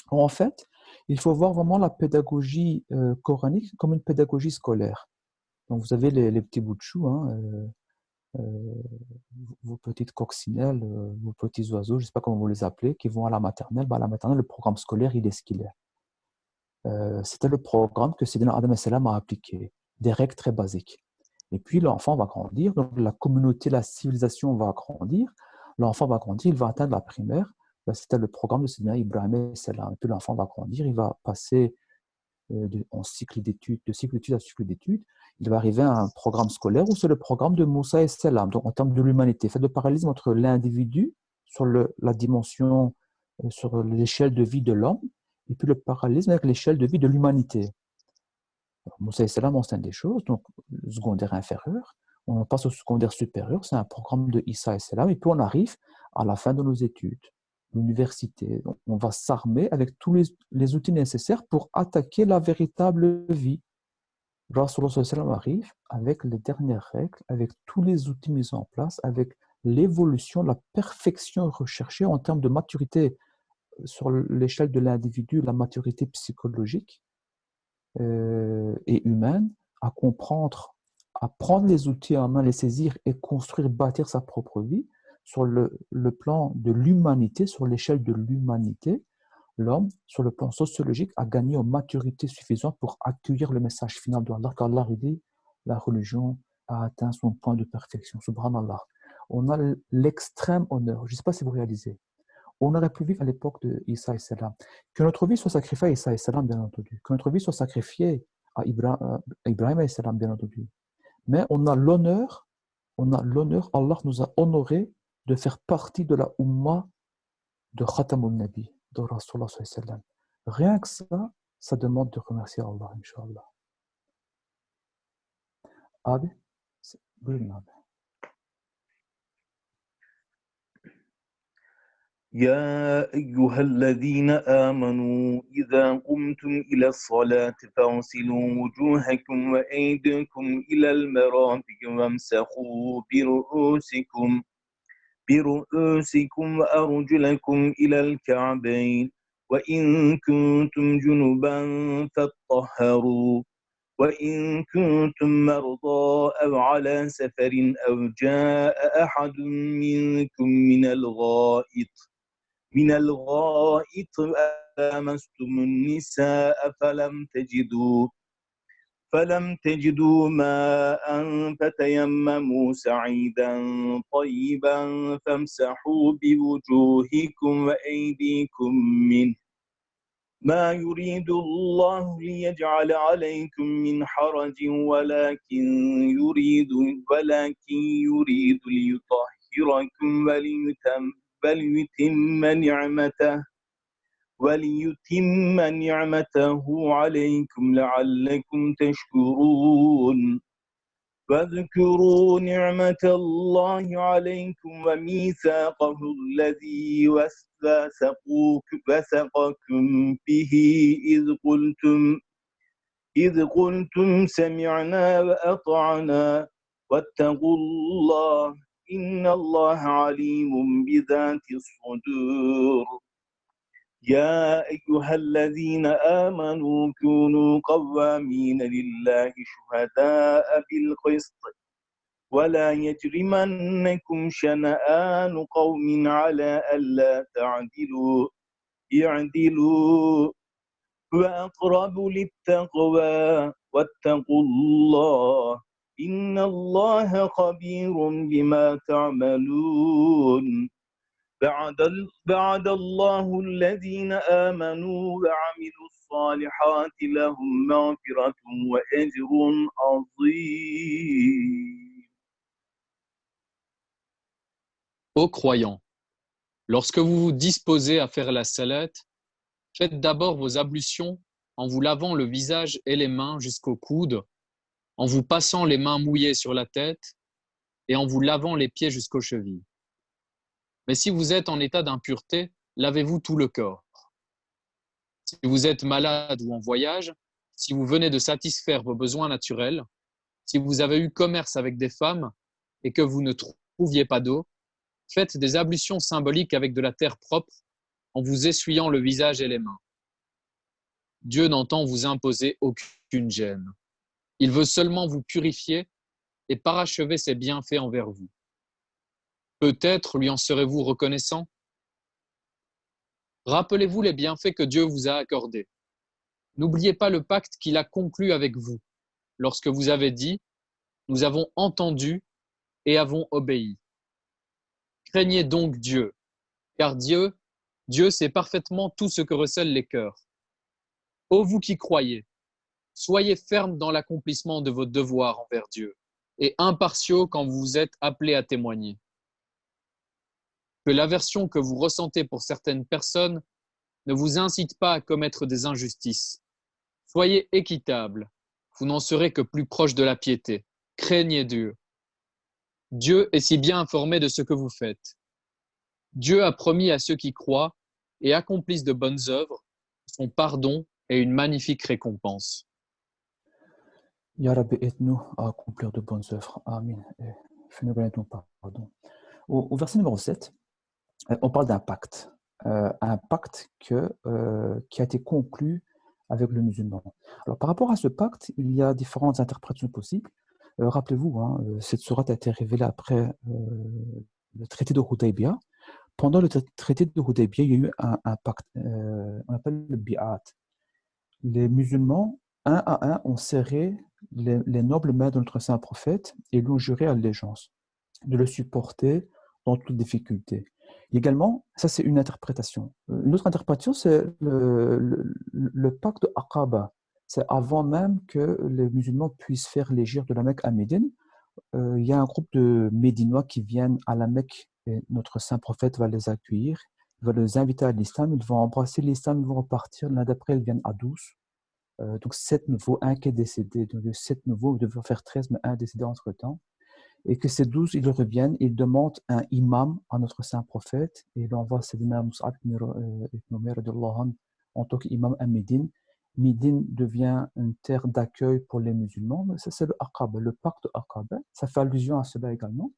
En fait, il faut voir vraiment la pédagogie coranique comme une pédagogie scolaire. Donc, vous avez les petits bouts de chou, hein, vos petites coccinelles, vos petits oiseaux, je ne sais pas comment vous les appelez, qui vont à la maternelle. À la maternelle, le programme scolaire, il est ce qu'il est. C'était le programme que Sayyidina Adam et Salam a appliqué, des règles très basiques. Et puis l'enfant va grandir, donc la communauté, la civilisation va grandir, l'enfant va grandir, il va atteindre la primaire. C'était le programme de Sayyidina Ibrahim et Salam. Et puis l'enfant va grandir, il va passer en cycle d'études, de cycle d'études à cycle d'études. Il va arriver à un programme scolaire où c'est le programme de Moussa et Salam, donc en termes de l'humanité. Fait le parallélisme entre l'individu sur la dimension, sur l'échelle de vie de l'homme, et puis le parallélisme avec l'échelle de vie de l'humanité. Moussa et Salam enseignent des choses, donc le secondaire inférieur, on passe au secondaire supérieur, c'est un programme de Issa et Salam, et puis on arrive à la fin de nos études, l'université. Donc, on va s'armer avec tous les outils nécessaires pour attaquer la véritable vie. Rasulullah sallam arrive avec les dernières règles, avec tous les outils mis en place, avec l'évolution, la perfection recherchée en termes de maturité sur l'échelle de l'individu, la maturité psychologique et humaine, à comprendre, à prendre les outils en main, les saisir et construire, bâtir sa propre vie. Sur le plan de l'humanité, sur l'échelle de l'humanité, l'homme, sur le plan sociologique, a gagné en maturité suffisante pour accueillir le message final d'Allah, car Allah dit la religion a atteint son point de perfection. Subhanallah. On a l'extrême honneur. Je ne sais pas si vous réalisez. On aurait pu vivre à l'époque de Isa et Salam. Que notre vie soit sacrifiée à Isa et Salam, bien entendu. Que notre vie soit sacrifiée à Ibrahim et Salam, bien entendu. Mais on a l'honneur, Allah nous a honorés de faire partie de la Ummah de Khatamun Nabi, de Rasulullah sallallahu alayhi wa sallam. Rien que ça demande de remercier Allah, Inch'Allah. Abi, buyurun abi. يا أيها الذين آمنوا إذا قمتم إلى الصلاة فاغسلوا وجوهكم وأيديكم إلى المرافق وامسحوا برؤوسكم وأرجلكم إلى الكعبين وإن كنتم جنبا فاطهروا وإن كنتم مرضى أو على سفر أو جاء أحد منكم من الغائط لامستم النساء فلم تجدوا ماء فتيمموا سعيدا طيبا فامسحوا بوجوهكم وأيديكم منه ما يريد الله ليجعل عليكم من حرج ولكن يريد ليطهركم وليتم نعمته وليتم نعمته عليكم لعلكم تشكرون واذكروا نعمة الله عليكم وميثاقه الذي وثقكم به إذ قلتم سمعنا وأطعنا واتقوا الله إن الله عليم بذات الصدور يا أيها الذين آمنوا كونوا قوامين لله شهداء بالقسط ولا يجرمنكم شنآن قوم على ألا تعدلوا اعدلوا وأقرب للتقوى واتقوا الله إن الله خبير بما تعملون بعد الله الذين آمنوا وعملوا الصالحات لهم مغفرة وأجر عظيم. Ô croyants, lorsque vous vous disposez à faire la salate, faites d'abord vos ablutions en vous lavant le visage et les mains jusqu'au coude, en vous passant les mains mouillées sur la tête et en vous lavant les pieds jusqu'aux chevilles. Mais si vous êtes en état d'impureté, lavez-vous tout le corps. Si vous êtes malade ou en voyage, si vous venez de satisfaire vos besoins naturels, si vous avez eu commerce avec des femmes et que vous ne trouviez pas d'eau, faites des ablutions symboliques avec de la terre propre en vous essuyant le visage et les mains. Dieu n'entend vous imposer aucune gêne. Il veut seulement vous purifier et parachever ses bienfaits envers vous. Peut-être lui en serez-vous reconnaissant? Rappelez-vous les bienfaits que Dieu vous a accordés. N'oubliez pas le pacte qu'il a conclu avec vous, lorsque vous avez dit « Nous avons entendu et avons obéi ». Craignez donc Dieu, car Dieu sait parfaitement tout ce que recèlent les cœurs. Ô vous qui croyez, soyez fermes dans l'accomplissement de vos devoirs envers Dieu et impartiaux quand vous êtes appelés à témoigner. Que l'aversion que vous ressentez pour certaines personnes ne vous incite pas à commettre des injustices. Soyez équitables, vous n'en serez que plus proche de la piété. Craignez Dieu. Dieu est si bien informé de ce que vous faites. Dieu a promis à ceux qui croient et accomplissent de bonnes œuvres son pardon et une magnifique récompense. Ya Rabbi, aide-nous à accomplir de bonnes œuvres. Amin. Fais-nous gagner ton pardon. Au verset numéro 7, on parle d'un pacte. Un pacte qui a été conclu avec le musulman. Alors, par rapport à ce pacte, il y a différentes interprétations possibles. Rappelez-vous, cette sourate a été révélée après le traité de Hudaybiyah. Pendant le traité de Hudaybiyah, il y a eu un pacte, on appelle le bi'at. Les musulmans, un à un, ont serré les nobles mains de notre saint prophète et lui ont juré allégeance, de le supporter dans toute difficulté. Également, ça c'est une interprétation. Une autre interprétation, c'est le pacte de Aqaba. C'est avant même que les musulmans puissent faire l'hégire de la Mecque à Médine. Il y a un groupe de Médinois qui viennent à la Mecque et notre saint prophète va les accueillir, il va les inviter à l'islam, ils vont embrasser l'islam, ils vont repartir. L'un d'après, ils viennent à 12. Donc 7 nouveaux, un qui est décédé. Donc 7 nouveaux, ils devaient faire 13, mais un décédé entre-temps. Et que ces 12, ils reviennent, ils demandent un imam à notre saint prophète, et il envoie Sayyidina Mus'ab ibn Umayr en tant qu'imam à Médine. Médine devient une terre d'accueil pour les musulmans, mais ça c'est le Aqaba, le pacte de Aqaba. Ça fait allusion à cela également.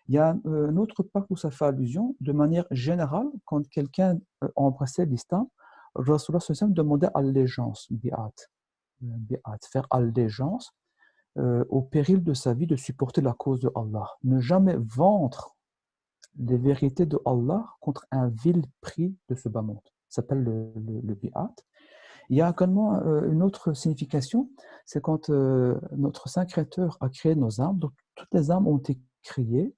Il y a un autre pacte où ça fait allusion, de manière générale, quand quelqu'un embrassait l'islam, Rasulullah sallam demandait allégeance, bi'at, faire allégeance au péril de sa vie de supporter la cause de Allah. Ne jamais vendre les vérités de Allah contre un vil prix de ce bas monde. Ça s'appelle le bi'at. Il y a également une autre signification, c'est quand notre Saint Créateur a créé nos âmes, donc toutes les âmes ont été créées.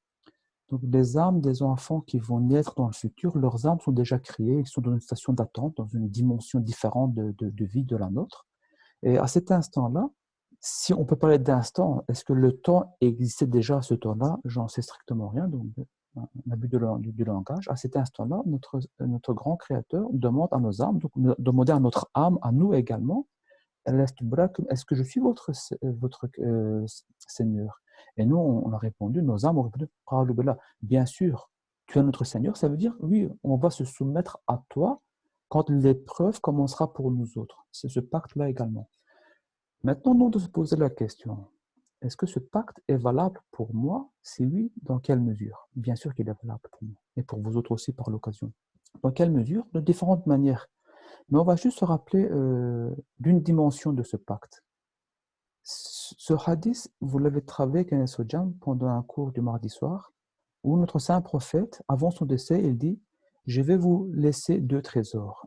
Donc les âmes des enfants qui vont naître dans le futur, leurs âmes sont déjà créées, ils sont dans une station d'attente, dans une dimension différente de vie de la nôtre. Et à cet instant-là, si on peut parler d'instant, est-ce que le temps existait déjà à ce temps-là? J'en sais strictement rien. Donc un abus du langage, à cet instant-là, notre grand créateur demande à nos âmes, donc demander à notre âme, à nous également, est-ce que je suis votre Seigneur? Et nous, on a répondu, nos âmes ont répondu, bien sûr, tu es notre Seigneur, ça veut dire, oui, on va se soumettre à toi quand l'épreuve commencera pour nous autres. C'est ce pacte-là également. Maintenant, nous, de se poser la question, est-ce que ce pacte est valable pour moi? Si oui, dans quelle mesure? Bien sûr qu'il est valable pour moi, et pour vous autres aussi par l'occasion. Dans quelle mesure? De différentes manières. Mais on va juste se rappeler d'une dimension de ce pacte. Ce hadith, vous l'avez travaillé avec un Sojam pendant un cours du mardi soir, où notre saint prophète, avant son décès, il dit « Je vais vous laisser deux trésors,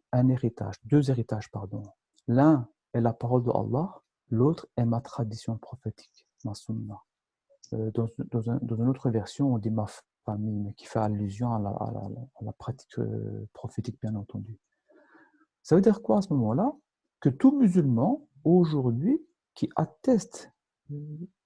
deux héritages, pardon. L'un est la parole de Allah, l'autre est ma tradition prophétique, ma sunna. » Dans une autre version, on dit « ma famille », mais qui fait allusion à la pratique prophétique, bien entendu. Ça veut dire quoi à ce moment-là? Que tout musulman, aujourd'hui, qui atteste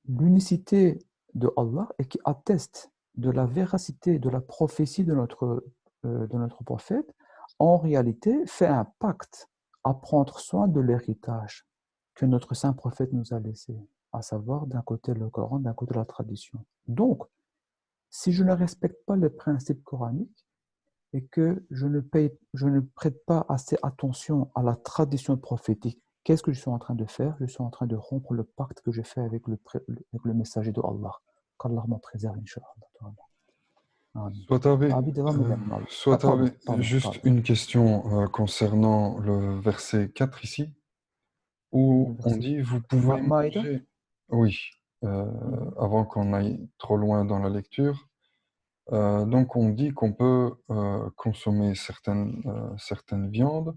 l'unicité de Allah et qui atteste de la véracité de la prophétie de notre prophète, en réalité fait un pacte à prendre soin de l'héritage que notre saint prophète nous a laissé, à savoir d'un côté le Coran, d'un côté la tradition. Donc, si je ne respecte pas les principes coraniques, et que je ne prête pas assez attention à la tradition prophétique, qu'est-ce que je suis en train de faire? Je suis en train de rompre le pacte que j'ai fait avec le messager de Allah. Qu'Allah m'en préserve, Inch'Allah. Juste une question concernant le verset 4 ici, où on dit, vous pouvez Maïda? manger... Oui, avant qu'on aille trop loin dans la lecture. Donc on dit qu'on peut consommer certaines viandes,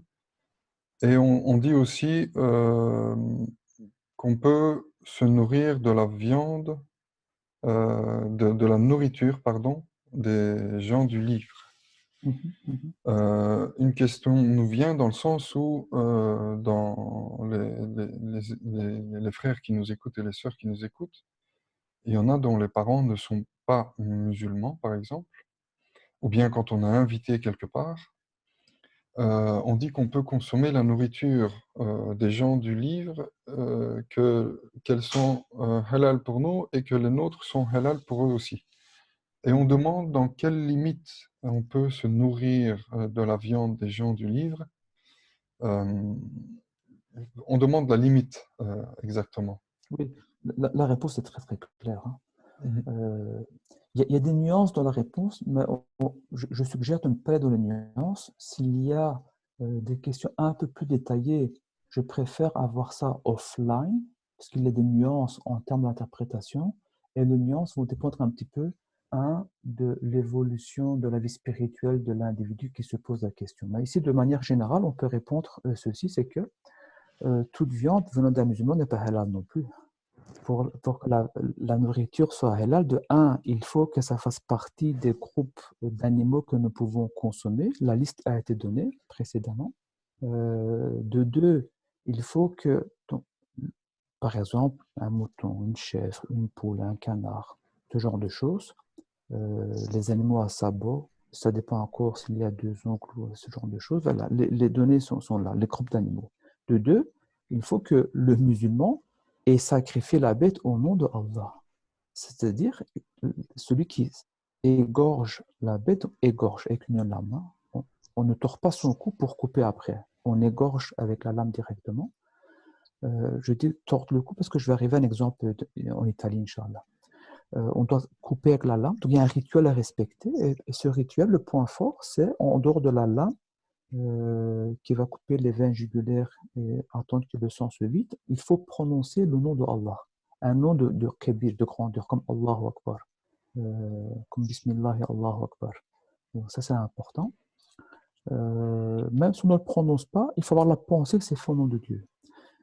et on dit aussi qu'on peut se nourrir de la viande, de la nourriture, pardon, des gens du livre. Une question nous vient dans le sens où dans les frères qui nous écoutent et les sœurs qui nous écoutent, il y en a dont les parents ne sont pas musulmans, par exemple, ou bien quand on a invité quelque part, on dit qu'on peut consommer la nourriture des gens du livre, qu'elles sont halal pour nous et que les nôtres sont halal pour eux aussi. Et on demande dans quelle limite on peut se nourrir de la viande des gens du livre. On demande la limite exactement. Oui, la réponse est très très claire. Il y a des nuances dans la réponse, mais je suggère de ne pas aller dans les nuances. S'il y a des questions un peu plus détaillées, je préfère avoir ça offline, parce qu'il y a des nuances en termes d'interprétation, et les nuances vont dépendre un petit peu de l'évolution de la vie spirituelle de l'individu qui se pose la question. Mais ici, de manière générale, on peut répondre ceci, c'est que toute viande venant d'un musulman n'est pas halal non plus. Pour que la nourriture soit halal, de un, il faut que ça fasse partie des groupes d'animaux que nous pouvons consommer. La liste a été donnée précédemment. De deux, il faut que, donc, par exemple, un mouton, une chèvre, une poule, un canard, ce genre de choses, les animaux à sabots, ça dépend encore s'il y a deux oncles ou ce genre de choses. Voilà, les données sont là, les groupes d'animaux. De deux, il faut que le musulman ait sacrifié la bête au nom de Allah. C'est-à-dire, celui qui égorge la bête, égorge avec une lame. On ne tord pas son cou pour couper après. On égorge avec la lame directement. Je dis tordre le cou parce que je vais arriver à un exemple en Italie, Inch'Allah. On doit couper avec la lame. Donc, il y a un rituel à respecter. Et ce rituel, le point fort, c'est en dehors de la lame qui va couper les veines jugulaires et attendre que le sang se vide, il faut prononcer le nom de Allah. Un nom de kebir, de grandeur, comme Allahu Akbar. Comme Bismillah et Allahu Akbar. Donc, ça, c'est important. Même si on ne le prononce pas, il faut avoir la pensée que c'est fait au nom de Dieu.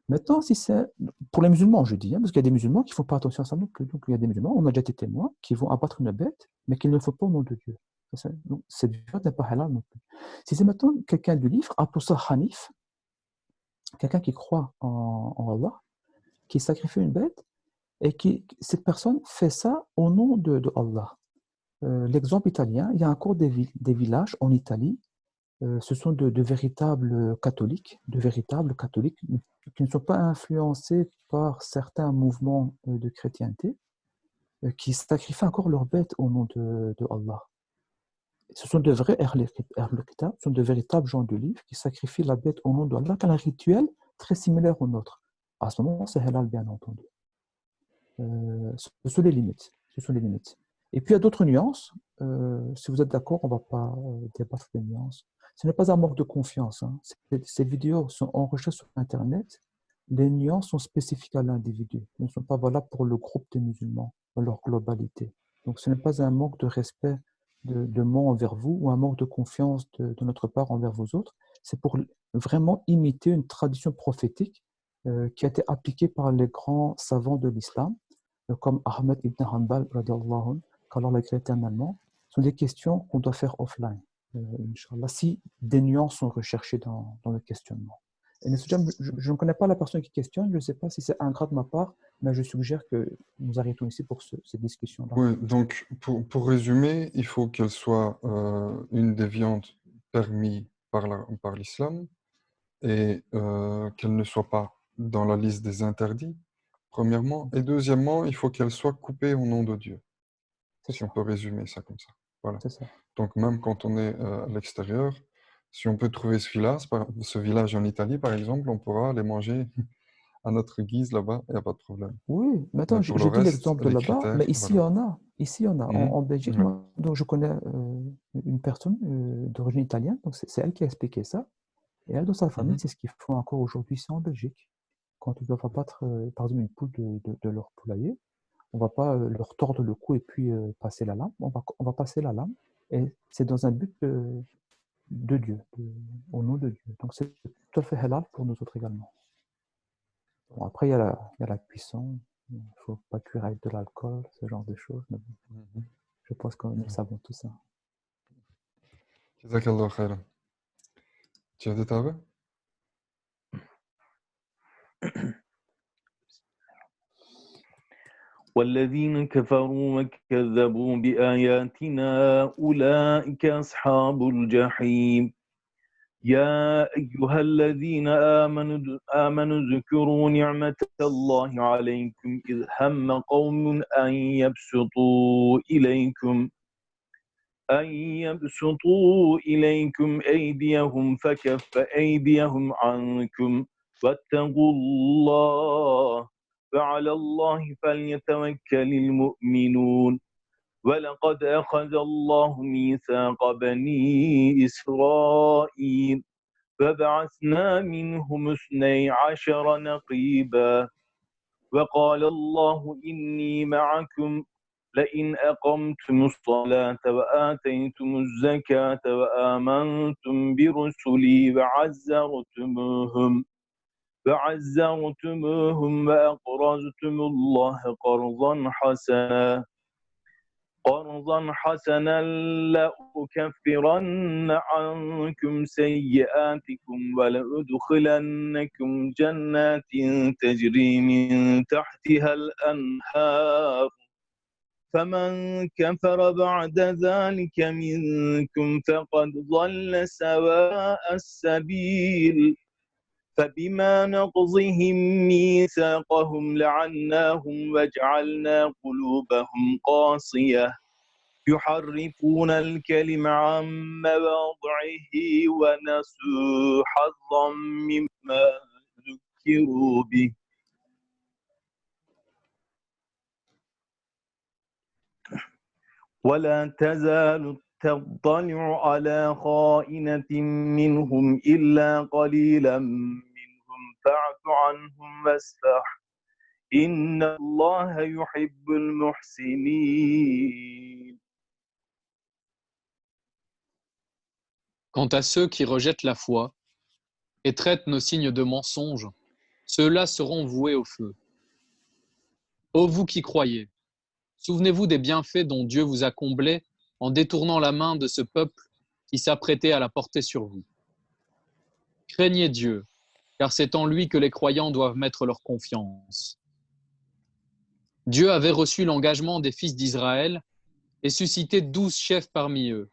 Maintenant, si c'est pour les musulmans, je dis, parce qu'il y a des musulmans qui ne font pas attention à ça non plus. Donc, il y a des musulmans, on a déjà été témoins, qui vont abattre une bête, mais qu'ils ne le font pas au nom de Dieu. Donc, cette viande n'est pas halal non plus. Si c'est maintenant quelqu'un du livre, Abu Hanif, quelqu'un qui croit en Allah, qui sacrifie une bête, et cette personne fait ça au nom de Allah. l'exemple italien, il y a encore des villages en Italie, ce sont de véritables catholiques, qui ne sont pas influencés par certains mouvements de chrétienté, qui sacrifient encore leurs bêtes au nom de Allah. Ce sont de vrais Ahl al-Kitab, ce sont de véritables gens de livre qui sacrifient la bête au nom d'Allah, qui a un rituel très similaire au nôtre. À ce moment, c'est halal, bien entendu. Ce sont les limites. Et puis, il y a d'autres nuances. Si vous êtes d'accord, on ne va pas débattre des nuances. Ce n'est pas un manque de confiance. Hein. Ces vidéos sont enregistrées sur Internet. Les nuances sont spécifiques à l'individu. Elles ne sont pas valables pour le groupe des musulmans, dans leur globalité. Donc, ce n'est pas un manque de respect de moi envers vous ou un manque de confiance de notre part envers vous autres. C'est pour vraiment imiter une tradition prophétique qui a été appliquée par les grands savants de l'islam, comme Ahmed ibn Hanbal, qu'Allah l'a créé éternellement. Ce sont des questions qu'on doit faire offline, Inch'Allah, si des nuances sont recherchées dans le questionnement. Et je ne connais pas la personne qui questionne, je ne sais pas si c'est ingrat de ma part, mais je suggère que nous arrêtons ici pour cette discussion-là. Oui, donc pour résumer, il faut qu'elle soit une déviante permise par l'islam et qu'elle ne soit pas dans la liste des interdits, premièrement. Et deuxièmement, il faut qu'elle soit coupée au nom de Dieu, si on peut résumer ça comme ça. Voilà. C'est ça. Donc même quand on est à l'extérieur, si on peut trouver ce village en Italie, par exemple, on pourra les manger à notre guise là-bas, il n'y a pas de problème. Oui, mais attends, Mais pour le j'ai dit reste, l'exemple de les là-bas, critères, mais ici, voilà. il y en a. Ici, il y en a. En Belgique, Ouais. moi, donc je connais une personne d'origine italienne, donc c'est elle qui a expliqué ça. Et elle, dans sa famille, c'est ce qu'ils font encore aujourd'hui ici en Belgique. Quand ils doivent abattre, par exemple, une poule de leur poulailler, on ne va pas leur tordre le cou et puis passer la lame. On va passer la lame, et c'est dans un but de Dieu, au nom de Dieu. Donc c'est tout à fait halal pour nous autres également. Bon, après, il y a la cuisson. Il ne faut pas cuire avec de l'alcool, ce genre de choses. Mais bon, je pense que nous savons tout ça. Jazakallah khairan. Tu as des tables? والذين كفروا وكذبوا بآياتنا أولئك أصحاب الجحيم يا أيها الذين آمنوا اذكروا نعمة الله عليكم إذ هم قوم أن يبسطوا إليكم أيديهم فكف أيديهم عنكم واتقوا الله وعلى الله فليتوكل المؤمنون ولقد أخذ الله ميثاق بني إسرائيل فبعثنا منهم 12 نقيبا وقال الله إني معكم لئن أقمتم الصلاة وآتيتم الزكاة وآمنتم برسلي وعزرتموهم وأقرضتم الله قرضا حسنا لأكفرن عنكم سيئاتكم ولأدخلنكم جنات تجري من تحتها الأنهار فمن كفر بعد ذلك منكم فقد ضل سواء السبيل فبما نقضهم ميثاقهم لعناهم وجعلنا قلوبهم قاسية يحرفون الكلم عن مواضعه ونسوا حظا مما ذكروا به ولا تزال تطلع على خائنة منهم إلا قليلا منهم فاعف عنهم واصفح إن الله يحب المحسنين. Quant à ceux qui rejettent la foi et traitent nos signes de mensonges, ceux-là seront voués au feu. Ô vous qui croyez, souvenez-vous des bienfaits dont Dieu vous a comblés en détournant la main de ce peuple qui s'apprêtait à la porter sur vous. Craignez Dieu, car c'est en lui que les croyants doivent mettre leur confiance. Dieu avait reçu l'engagement des fils d'Israël et suscitez 12 chefs parmi eux.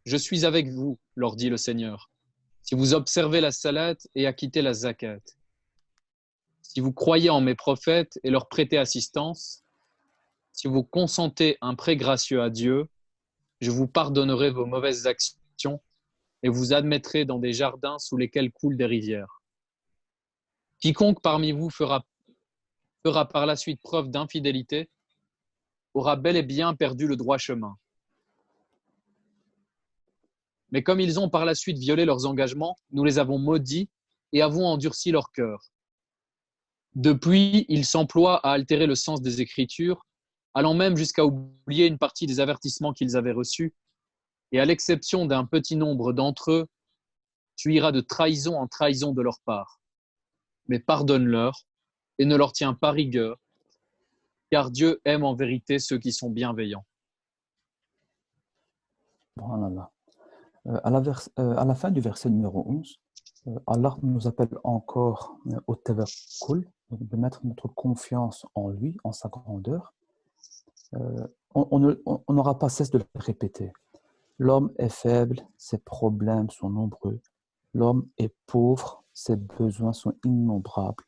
Je suis avec vous, leur dit le Seigneur, si vous observez la salat et acquittez la zakat. Si vous croyez en mes prophètes et leur prêtez assistance, si vous consentez un prêt gracieux à Dieu, je vous pardonnerai vos mauvaises actions et vous admettrez dans des jardins sous lesquels coulent des rivières. Quiconque parmi vous fera par la suite preuve d'infidélité aura bel et bien perdu le droit chemin. Mais comme ils ont par la suite violé leurs engagements, nous les avons maudits et avons endurci leur cœur. Depuis, ils s'emploient à altérer le sens des Écritures, allant même jusqu'à oublier une partie des avertissements qu'ils avaient reçus, et à l'exception d'un petit nombre d'entre eux, tu iras de trahison en trahison de leur part. Mais pardonne-leur et ne leur tiens pas rigueur, car Dieu aime en vérité ceux qui sont bienveillants. Subhanallah. À la fin du verset numéro 11, Allah nous appelle encore au tawakkul, de mettre notre confiance en lui, en sa grandeur. On n'aura pas cesse de le répéter. L'homme est faible, ses problèmes sont nombreux. L'homme est pauvre, ses besoins sont innombrables.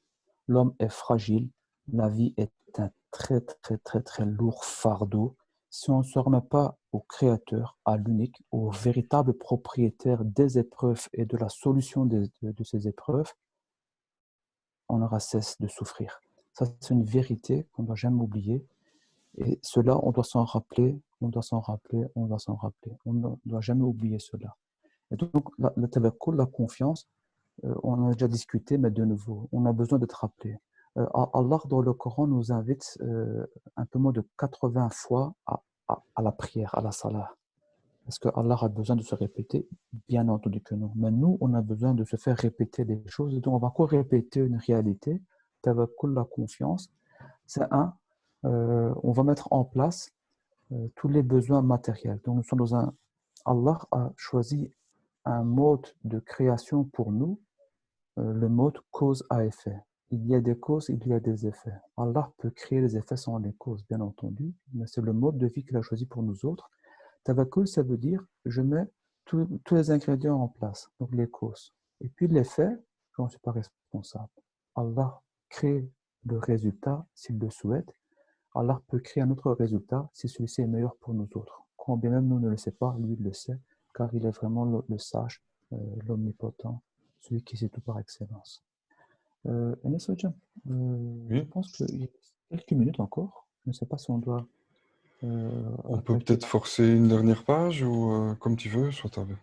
L'homme est fragile, la vie est un très, très, très, très lourd fardeau. Si on ne se remet pas au Créateur, à l'unique, au véritable propriétaire des épreuves et de la solution de ces épreuves, on n'aura cesse de souffrir. Ça, c'est une vérité qu'on ne doit jamais oublier. Et cela, on doit s'en rappeler, on doit s'en rappeler, on doit s'en rappeler. On ne doit jamais oublier cela. Et donc, le tawakkul, la confiance, on en a déjà discuté, mais de nouveau, on a besoin d'être rappelé. Allah, dans le Coran, nous invite un peu moins de 80 fois à la prière, à la salat. Est-ce que Allah a besoin de se répéter? Bien entendu que non. Mais nous, on a besoin de se faire répéter des choses. Donc, on va encore répéter une réalité. Tawakkul, la confiance, c'est on va mettre en place tous les besoins matériels. Donc, nous sommes dans Allah a choisi un mode de création pour nous, le mode cause à effet. Il y a des causes, il y a des effets. Allah peut créer les effets sans les causes, bien entendu, mais c'est le mode de vie qu'il a choisi pour nous autres. Tawakkul, ça veut dire je mets tous les ingrédients en place, donc les causes. Et puis l'effet, je n'en suis pas responsable. Allah crée le résultat s'il le souhaite. Allah peut créer un autre résultat si celui-ci est meilleur pour nous autres. Quand bien même nous ne le sait pas, lui il le sait, car il est vraiment le sage, l'omnipotent, celui qui sait tout par excellence. Enes Hocam, je pense qu'il y a quelques minutes encore. Je ne sais pas si on doit... On peut peut-être forcer une dernière page ou comme tu veux, soit tu veux.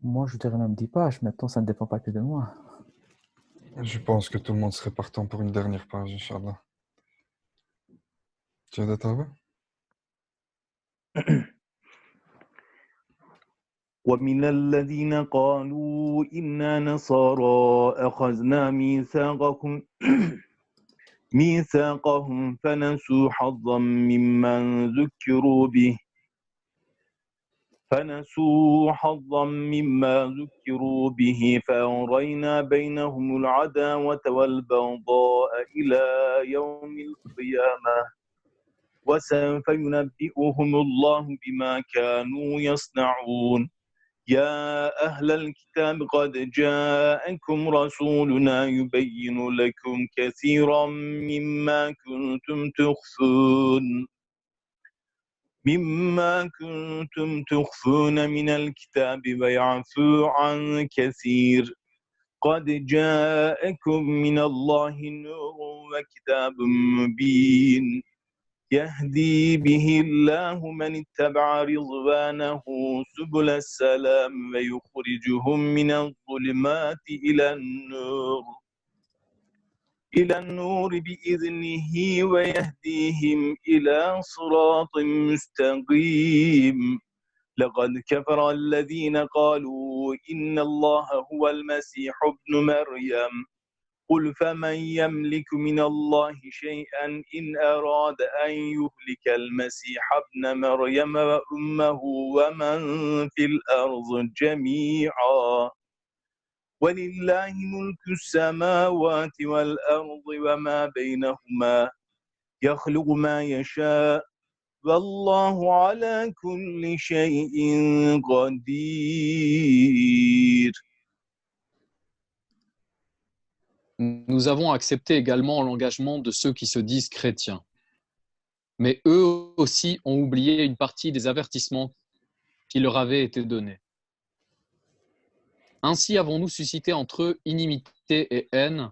Moi, je dirais même 10 pages. Maintenant, ça ne dépend pas que de moi. Je pense que tout le monde serait partant pour une dernière page, Inch'Allah. Tu as d'être ومن الذين قالوا إنا نصارى أخذنا ميثاقهم فنسوا حظا مما ذكروا به فأغرينا بينهم العداوة والبغضاء إلى يوم القيامة وسوف ينبئهم الله بما كانوا يصنعون يا أهل الكتاب قد جاءكم رسولنا يبين لكم كثيرا مما كنتم تخفون من الكتاب ويعفو عن كثير قد جاءكم من الله نور وكتاب مبين يهدي به الله من اتبع رضوانه سبل السلام ويخرجهم من الظلمات إلى النور بإذنه ويهديهم إلى صراط مستقيم لقد كفر الذين قالوا إن الله هو المسيح ابن مريم قل فمن يملك من الله شيئا إن أراد أن يهلك المسيح ابن مريم وأمه ومن في الأرض جميعا ولله ملك السماوات والأرض وما بينهما يخلق ما يشاء والله على كل شيء قدير. Nous avons accepté également l'engagement de ceux qui se disent chrétiens. Mais eux aussi ont oublié une partie des avertissements qui leur avaient été donnés. Ainsi avons-nous suscité entre eux inimitié et haine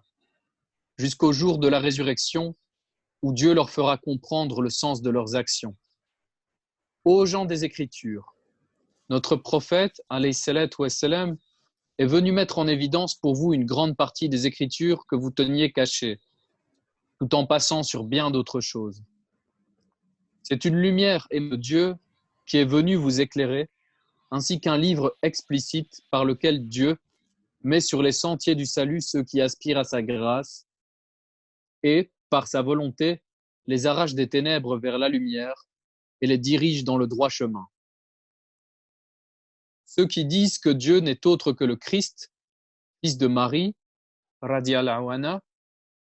jusqu'au jour de la résurrection où Dieu leur fera comprendre le sens de leurs actions. Ô gens des Écritures, notre prophète, alayhi salatu wassalam, est venu mettre en évidence pour vous une grande partie des Écritures que vous teniez cachées, tout en passant sur bien d'autres choses. C'est une lumière de Dieu qui est venue vous éclairer, ainsi qu'un livre explicite par lequel Dieu met sur les sentiers du salut ceux qui aspirent à sa grâce et, par sa volonté, les arrache des ténèbres vers la lumière et les dirige dans le droit chemin. Ceux qui disent que Dieu n'est autre que le Christ, fils de Marie, radiallahu anha,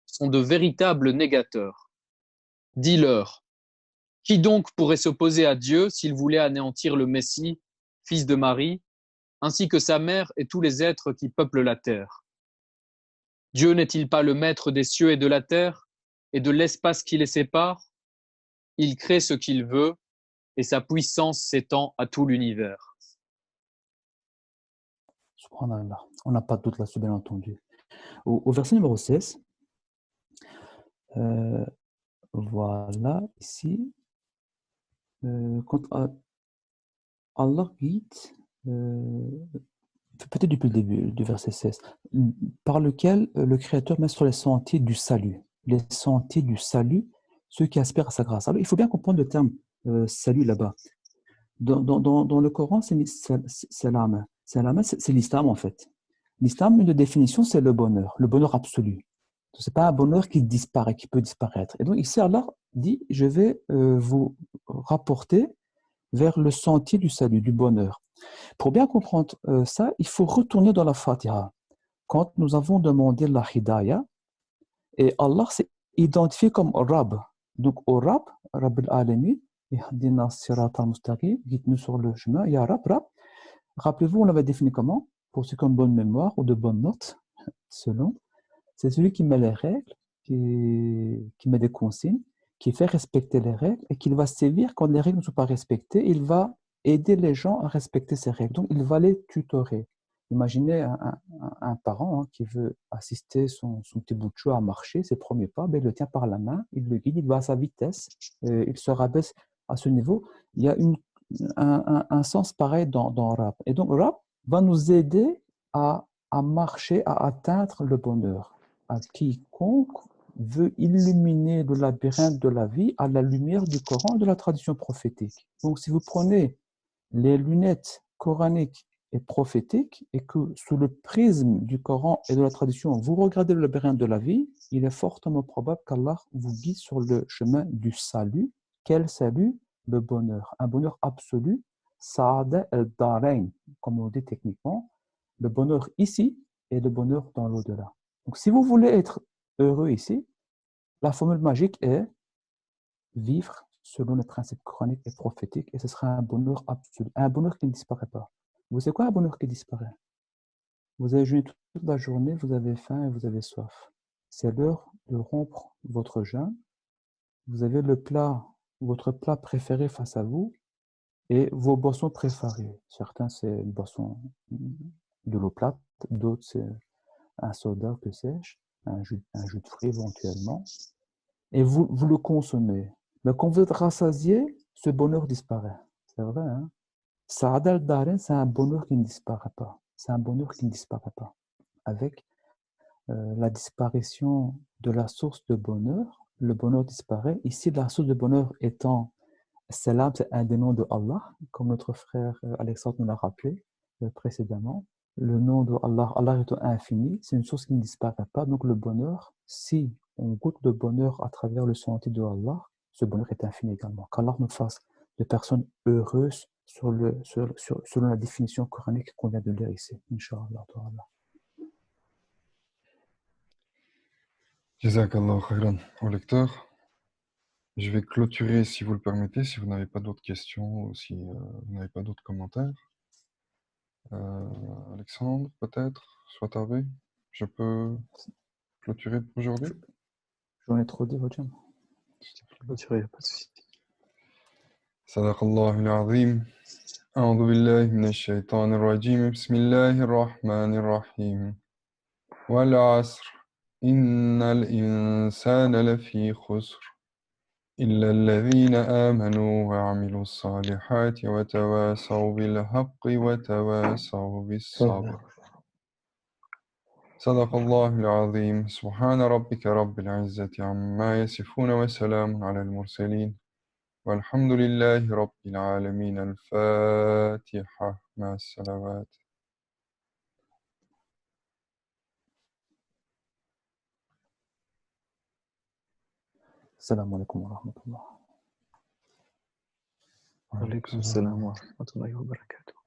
sont de véritables négateurs. Dis-leur, qui donc pourrait s'opposer à Dieu s'il voulait anéantir le Messie, fils de Marie, ainsi que sa mère et tous les êtres qui peuplent la terre? Dieu n'est-il pas le maître des cieux et de la terre et de l'espace qui les sépare? Il crée ce qu'il veut et sa puissance s'étend à tout l'univers. Subhanallah. On n'a pas de doute là-dessus, bien entendu. Au verset numéro 16, voilà, ici, quand Allah guide, peut-être depuis le début du verset 16, par lequel le Créateur met sur les sentiers du salut. Les sentiers du salut, ceux qui aspirent à sa grâce. Alors, il faut bien comprendre le terme salut là-bas. Dans le Coran, c'est salam. Salam, c'est l'islam en fait. L'islam, une définition, c'est le bonheur absolu. Ce n'est pas un bonheur qui disparaît, qui peut disparaître. Et donc ici, Allah dit, je vais vous rapporter vers le sentier du salut, du bonheur. Pour bien comprendre ça, il faut retourner dans la Fatiha. Quand nous avons demandé la Hidayah, et Allah s'est identifié comme Rab. Donc au Rab, Rab al-Alamin, Ihdina sirata mustaqim, guide-nous sur le chemin, Ya Rab, Rab. Rappelez-vous, on l'avait défini comment? Pour ceux qui ont une bonne mémoire ou de bonnes notes, selon. C'est celui qui met les règles, qui met des consignes, qui fait respecter les règles et qui va sévir quand les règles ne sont pas respectées. Il va aider les gens à respecter ces règles. Donc, il va les tutorer. Imaginez un parent qui veut assister son petit bout de chou à marcher, ses premiers pas, ben, il le tient par la main, il le guide, il va à sa vitesse, il se rabaisse à ce niveau. Il y a un sens pareil dans Rab. Et donc, Rab va nous aider à marcher, à atteindre le bonheur. À quiconque veut illuminer le labyrinthe de la vie à la lumière du Coran et de la tradition prophétique. Donc, si vous prenez les lunettes coraniques et prophétiques et que sous le prisme du Coran et de la tradition, vous regardez le labyrinthe de la vie, il est fortement probable qu'Allah vous guide sur le chemin du salut. Quel salut? Le bonheur. Un bonheur absolu, Saada al-Darain, comme on dit techniquement, le bonheur ici et le bonheur dans l'au-delà. Donc, si vous voulez être heureux ici, la formule magique est vivre selon les principes coraniques et prophétiques, et ce sera un bonheur absolu, un bonheur qui ne disparaît pas. Vous savez quoi, un bonheur qui disparaît? Vous avez jeûné toute la journée, vous avez faim et vous avez soif. C'est l'heure de rompre votre jeûne. Vous avez votre plat préféré face à vous et vos boissons préférées. Certains, c'est une boisson de l'eau plate, d'autres, c'est un soda, que sais-je, un jus de fruits éventuellement. Et vous le consommez. Mais quand vous êtes rassasié, ce bonheur disparaît. C'est vrai, hein? Saad al-Darin, c'est un bonheur qui ne disparaît pas. C'est un bonheur qui ne disparaît pas. Avec la disparition de la source de bonheur, le bonheur disparaît. Ici, la source de bonheur étant Salam, c'est un des noms de Allah, comme notre frère Alexandre nous l'a rappelé précédemment. Le nom de Allah, Allah est infini, c'est une source qui ne disparaît pas. Donc le bonheur, si on goûte le bonheur à travers le sentier de Allah, ce bonheur est infini également. Qu'Allah nous fasse de personnes heureuses selon la définition coranique qu'on vient de lire ici. Inch'Allah. Jazakallah khairan au lecteur. Je vais clôturer, si vous le permettez, si vous n'avez pas d'autres questions ou si vous n'avez pas d'autres commentaires. Alexandre, peut-être, soit Hervé, je peux clôturer pour aujourd'hui? J'en ai trop dit, Hojam. صدق الله العظيم. أعوذ بالله من الشيطان الرجيم. بسم الله الرحمن الرحيم. والعصر إن الإنسان لفي خسر إلا الذين آمنوا وعملوا الصالحات وتواصوا بالحق وتواصوا بالصبر. صدق الله العظيم. سبحان ربك رب العزة عما يصفون وسلام على المرسلين والحمد لله رب العالمين. الفاتحة مع الصلوات. السلام عليكم ورحمة الله. وعليكم السلام ورحمة الله وبركاته.